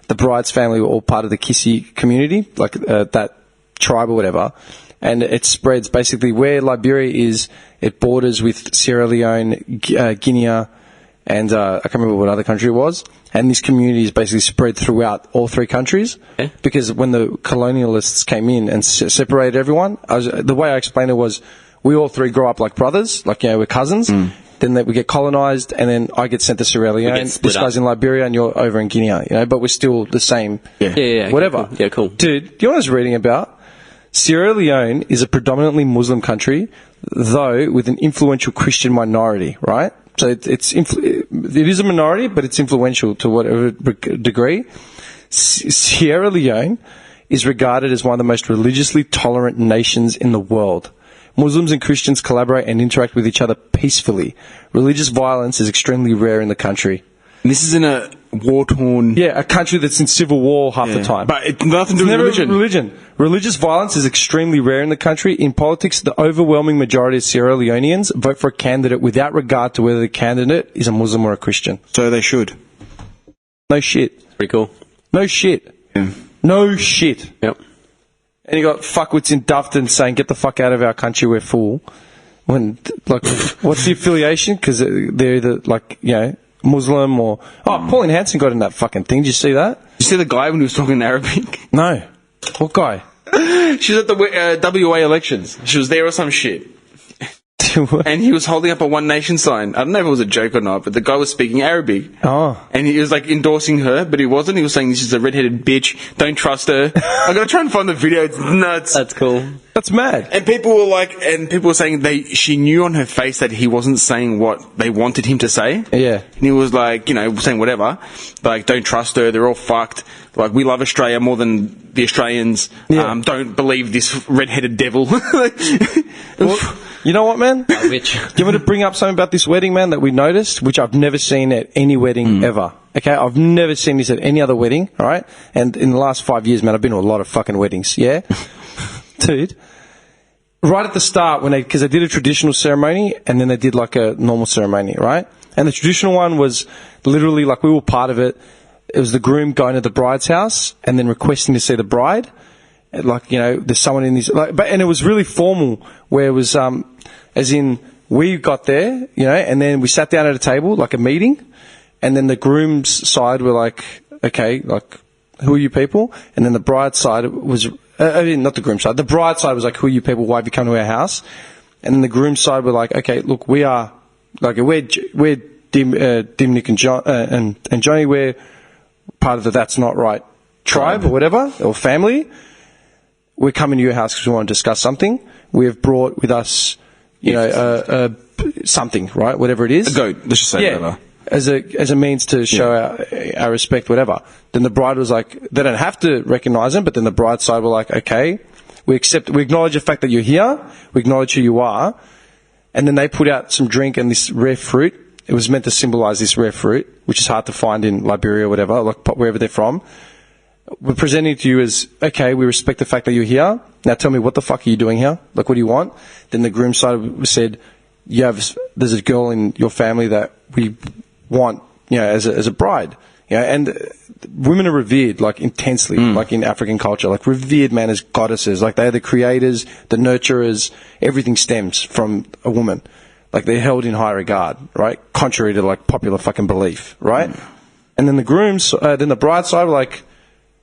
the bride's family were all part of the Kissi community, like that tribe or whatever. And it spreads basically where Liberia is. It borders with Sierra Leone, Guinea, and I can't remember what other country it was. And this community is basically spread throughout all three countries. Okay. Because when the colonialists came in and separated everyone, the way I explained it was, we all three grow up like brothers, like, you know, we're cousins. Then we get colonised, and then I get sent to Sierra Leone. This guy's in Liberia, and you're over in Guinea, you know. But we're still the same. Yeah. Whatever. Cool. Yeah, cool. Dude, do you know what I was reading about? Sierra Leone is a predominantly Muslim country, though with an influential Christian minority, right? So it is a minority, but it's influential to whatever degree. Sierra Leone is regarded as one of the most religiously tolerant nations in the world. Muslims and Christians collaborate and interact with each other peacefully. Religious violence is extremely rare in the country. And this is in a war-torn... Yeah, a country that's in civil war half the time. But it's nothing to do with religion. Religious violence is extremely rare in the country. In politics, the overwhelming majority of Sierra Leoneans vote for a candidate without regard to whether the candidate is a Muslim or a Christian. So they should. No shit. Pretty cool. No shit. Yeah. No shit. Yep. And you got fuckwits in Dufton saying, get the fuck out of our country, we're full. When, like, what's the affiliation? Because they're either, like, you know, Muslim or... Oh, Pauline Hanson got in that fucking thing. Did you see that? Did you see the guy when he was talking in Arabic? No. What guy? She was at the WA elections. She was there or some shit. And he was holding up a One Nation sign. I don't know if it was a joke or not, but the guy was speaking Arabic. Oh. And he was like endorsing her, but he wasn't. He was saying this is a redheaded bitch. Don't trust her. I'm gonna try and find the video. It's nuts. That's cool. That's mad. And people were saying she knew on her face that he wasn't saying what they wanted him to say. Yeah. And he was like, you know, saying whatever. Like, don't trust her. They're all fucked. Like, we love Australia more than the Australians. Yeah. Don't believe this redheaded devil. Well, you know what, man? Which? Do you want me to bring up something about this wedding, man, that we noticed, which I've never seen at any wedding ever? Okay, I've never seen this at any other wedding, all right? And in the last 5 years, man, I've been to a lot of fucking weddings, yeah? Dude, right at the start, because they did a traditional ceremony, and then they did like a normal ceremony, right? And the traditional one was literally, like, we were part of it. It was the groom going to the bride's house and then requesting to see the bride. Like, you know, there's someone in this, like, and it was really formal, where it was, as in, we got there, you know, and then we sat down at a table, like a meeting, and then the groom's side were like, okay, like, who are you people? And then the bride's side was, not the groom's side, the bride's side was like, who are you people? Why have you come to our house? And then the groom's side were like, okay, look, we're Dim, Nick and John, and Johnny, we're part of the That's Not Right tribe or whatever, or family. We're coming to your house because we want to discuss something. We have brought with us, you know, something, right? Whatever it is. A goat, let's just say whatever. As a means to show our respect, whatever. Then the bride was like, they don't have to recognise him, but then the bride's side were like, okay, we acknowledge the fact that you're here, we acknowledge who you are, and then they put out some drink and this rare fruit. It was meant to symbolise this rare fruit, which is hard to find in Liberia or whatever, like wherever they're from. We're presenting to you as, okay, we respect the fact that you're here. Now tell me, what the fuck are you doing here? Like, what do you want? Then the groom side said, there's a girl in your family that we want, you know, as a bride. You know, and women are revered, like, intensely, like in African culture, like revered, man, as goddesses. Like, they're the creators, the nurturers. Everything stems from a woman. Like, they're held in high regard, right? Contrary to, like, popular fucking belief, right? And then then the bride side were like,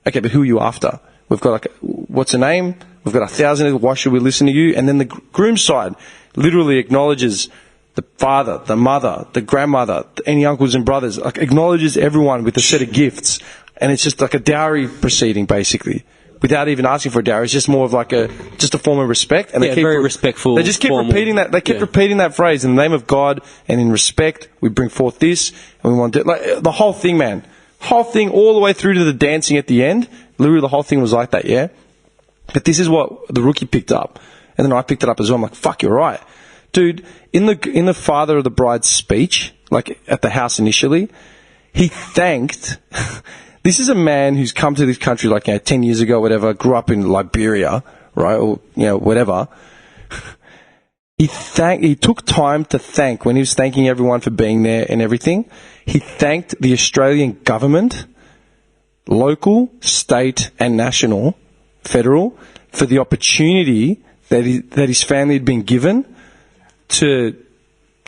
okay, but who are you after? We've got, like, what's her name? We've got 1,000. Why should we listen to you? And then the groom's side literally acknowledges the father, the mother, the grandmother, any uncles and brothers, like, acknowledges everyone with a set of gifts. And it's just like a dowry proceeding, basically, without even asking for a dowry. It's just more of like just a form of respect. And Yeah, very respectful, They just keep formal. repeating that. They keep repeating that phrase in the name of God and in respect. We bring forth this, and we want to like the whole thing, man. Whole thing, all the way through to the dancing at the end. Literally, the whole thing was like that. Yeah. But this is what the rookie picked up, and then I picked it up as well. I'm like, fuck, you're right, dude. In the father of the bride's speech, like at the house initially, he thanked. This is a man who's come to this country like 10 years ago, whatever. Grew up in Liberia, right, or whatever. He took time to thank when he was thanking everyone for being there and everything. He thanked the Australian government, local, state, and national. Federal, for the opportunity that his family had been given to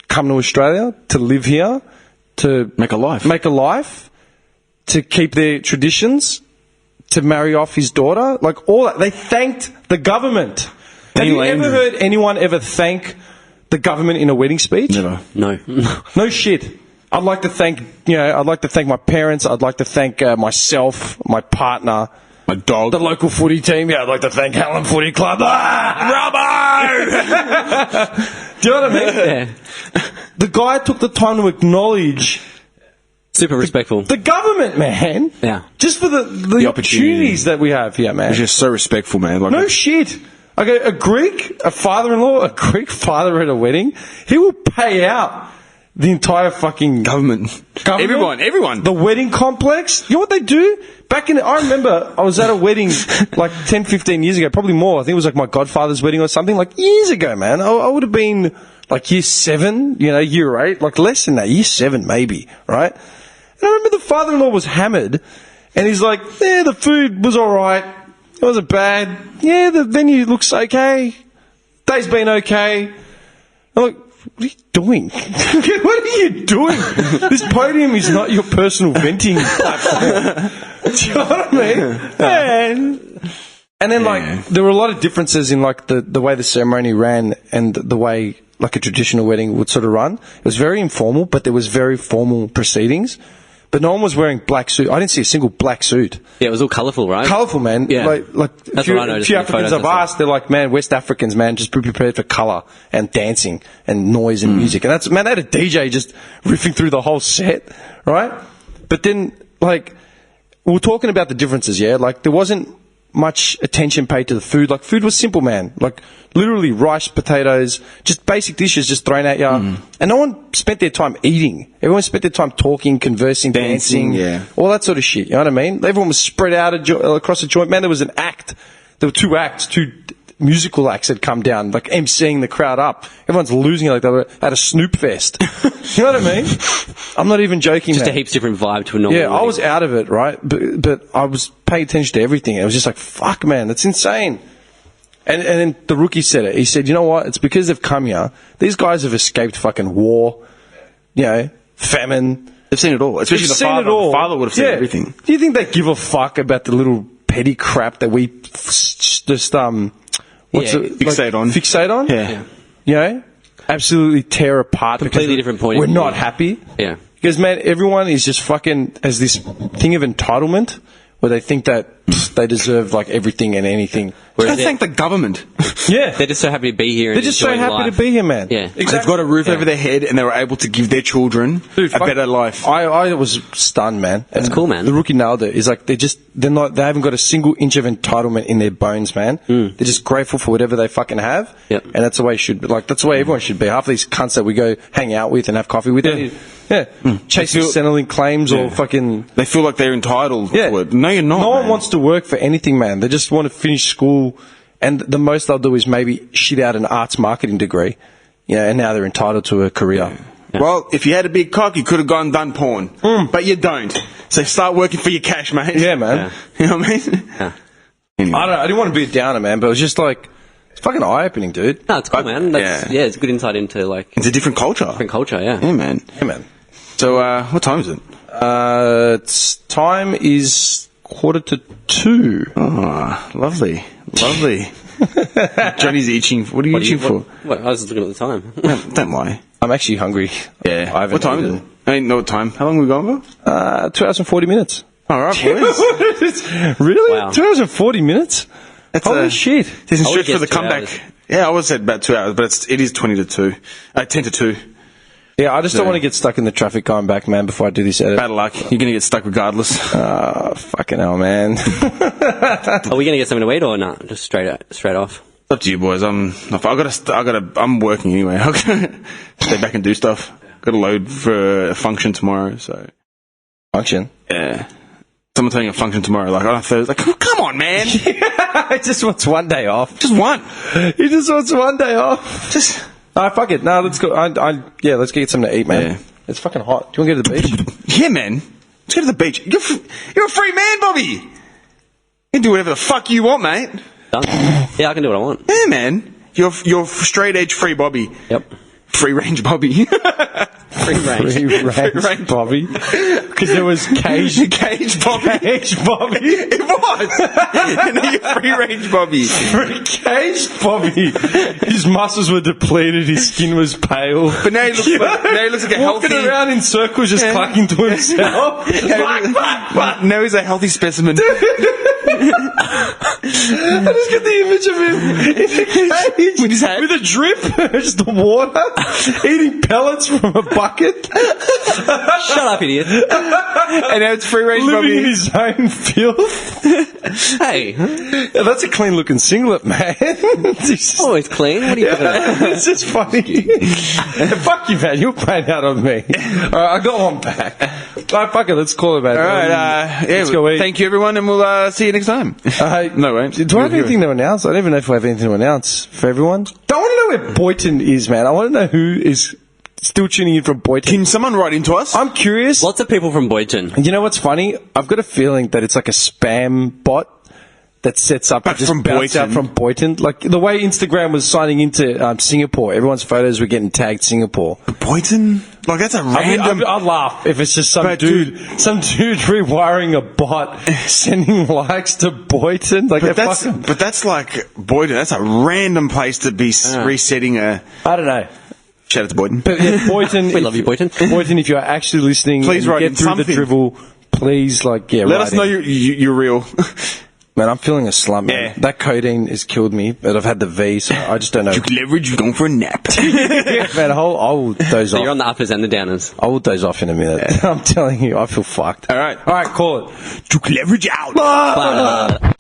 come to Australia, to live here, to Make a life, to keep their traditions, to marry off his daughter, like all that. They thanked the government. Have you ever heard anyone ever thank the government in a wedding speech? Never. No. No shit. I'd like to thank my parents. I'd like to thank myself, my partner. My dog. The local footy team. Yeah, I'd like to thank Helen Footy Club. Robbo! Do you know what I mean? Yeah. The guy took the time to acknowledge Super respectful. the government, man. Yeah. Just for the opportunities that we have here, man. He's just so respectful, man. Like No shit. Like a Greek, a father-in-law, a Greek father at a wedding, he will pay out the entire fucking government. Everyone. The wedding complex. You know what they do? I remember I was at a wedding like 10, 15 years ago, probably more. I think it was like my godfather's wedding or something, like years ago, man. I would have been like year 7, year 8, like less than that, year 7 maybe, right? And I remember the father-in-law was hammered, and he's like, yeah, the food was alright. It wasn't bad. Yeah, the venue looks okay. Day's been okay. I'm like, what are you doing? What are you doing? This podium is not your personal venting platform. Do you know what I mean? Man. And then, there were a lot of differences in, the way the ceremony ran and the way, a traditional wedding would sort of run. It was very informal, but there was very formal proceedings. But no one was wearing black suit. I didn't see a single black suit. Yeah, it was all colourful, right? Colourful, man. Yeah. That's what I noticed. A few Africans I've asked, they're like, man, West Africans, man, just be prepared for colour and dancing and noise and music. And they had a DJ just riffing through the whole set, right? But then, we were talking about the differences, yeah? There wasn't much attention paid to the food. Food was simple, man. Literally rice, potatoes, just basic dishes just thrown at you. And no one spent their time eating. Everyone spent their time talking, conversing, dancing, all that sort of shit. You know what I mean? Everyone was spread out across the joint. Man, there was an act. There were 2 acts, 2 musical acts had come down, emceeing the crowd up. Everyone's losing it they were at a Snoop Fest. You know what I mean? I'm not even joking, Just man. a heaps different vibe to a normal Yeah, wedding. I was out of it, right? But I was paying attention to everything. It was just like, fuck, man, that's insane. And then the rookie said it. He said, you know what? It's because they've come here. These guys have escaped fucking war, famine. They've seen it all. Especially They've the father. The father would have seen everything. Do you think they give a fuck about the little petty crap that we just fixate on? Fixate on? Yeah. Absolutely tear apart. Completely different point of We're view. not happy. Yeah. Because, man, everyone is just fucking has this thing of entitlement where they think that they deserve everything and anything. Whereas thank the government. Yeah. They're just so happy to be here. They're just so happy to be here, man. Yeah. Exactly. They've got a roof over their head and they were able to give their children a better life. I was stunned, man. That's cool, man. The rookie nailed it. He's like, they haven't got a single inch of entitlement in their bones, man. They're just grateful for whatever they fucking have. Yep. And that's the way it should be. That's the way everyone should be. Half of these cunts that we go hang out with and have coffee with, chasing Centrelink claims or fucking. They feel like they're entitled to it. No, you're not. No one wants to work for anything, man. They just want to finish school, and the most they'll do is maybe shit out an arts marketing degree, and now they're entitled to a career. Yeah. Well, if you had a big cock, you could have gone and done porn. But you don't. So start working for your cash, mate. Yeah, man. You know what I mean? Yeah. Anyway. I don't know. I didn't want to be a downer, man, but it was just it's fucking eye-opening, dude. No, it's cool, man. It's a good insight into It's a different culture. yeah. Yeah, man. Yeah, man. So, what time is it? Time is 1:45. Oh, lovely. Johnny's itching. What are you itching for? What? I was looking at the time. Don't lie. I'm actually hungry. Yeah. I haven't What time is eaten. it? I ain't know what time. How long are we going for? 2 hours and 40 minutes. All right, boys. Really? Wow. 2 hours and 40 minutes? That's Holy shit. There's a I would stretch for guess the 2 comeback. hours. Yeah, I would say about 2 hours, but it is 10 to 2. Yeah, I just don't Yeah. want to get stuck in the traffic going back, man, before I do this edit. Bad luck. You're going to get stuck regardless. Fucking hell, man. Are we going to get something to eat or not? Just straight off. It's up to you, boys. I'm working anyway. I'm gonna stay back and do stuff. Got to load for a function tomorrow, so. Function? Yeah. Someone's having a function tomorrow, like on Thursday. Like, oh, come on, man. He just wants one day off. Just one. He just wants one day off. Just. Alright, fuck it. No, let's go. Let's get something to eat, man. Yeah. It's fucking hot. Do you want to go to the beach? Yeah, man. Let's go to the beach. You're a free man, Bobby. You can do whatever the fuck you want, mate. Done. Yeah, I can do what I want. Yeah, man. You're straight edge free Bobby. Yep. Free range Bobby. Free range. Free range Bobby. Because there was Cage Bobby. Cage Bobby. It was. And then you're free range Bobby. Cage Bobby. His muscles were depleted. His skin was pale. But now he looks like a walking healthy. around in circles, just clucking to himself. Now he's a healthy specimen. I just get the image of him in a cage With his hat. with a drip, just water, eating pellets from a bucket, Shut up, idiot. And now it's free range living Bobby. in his own filth. Hey. Yeah, that's a clean looking singlet, man. It's just, Always clean. What are you talking about? it's just funny. Fuck you, man. You're playing out on me. All right, I got one back. All right, fuck it. Let's call it, man. All right. let's go eat. Thank you, everyone, and we'll see you next time. No, wait. Do I have anything to announce? I don't even know if we have anything to announce for everyone. I want to know where Boyton is, man. I want to know who is still tuning in from Boyton. Can someone write into us? I'm curious. Lots of people from Boyton. You know what's funny? I've got a feeling that it's like a spam bot that sets up But and just from bounce out Boyton. from Boyton. Like the way Instagram was signing into Singapore, everyone's photos were getting tagged Singapore. Boyton? Like, that's a random... I'd laugh if it's just some But dude rewiring a bot, sending likes to Boyton. Like, But that's like Boyton. That's a random place to be resetting a... I don't know. Shout out to Boyton. But yeah, Boyton, We love you, Boyton. Boyton, if you're actually listening, Please and write get in through something. the drivel. Please, Let write us know in. you're real. Man, I'm feeling a slump, man. Yeah. That codeine has killed me, but I've had the V, so I just don't know. Leverage, you're going for a nap. Man, I will doze So off. you're on the uppers and the downers. I will doze off in a minute. I'm telling you, I feel fucked. All right. All right, call it. Took leverage out. But,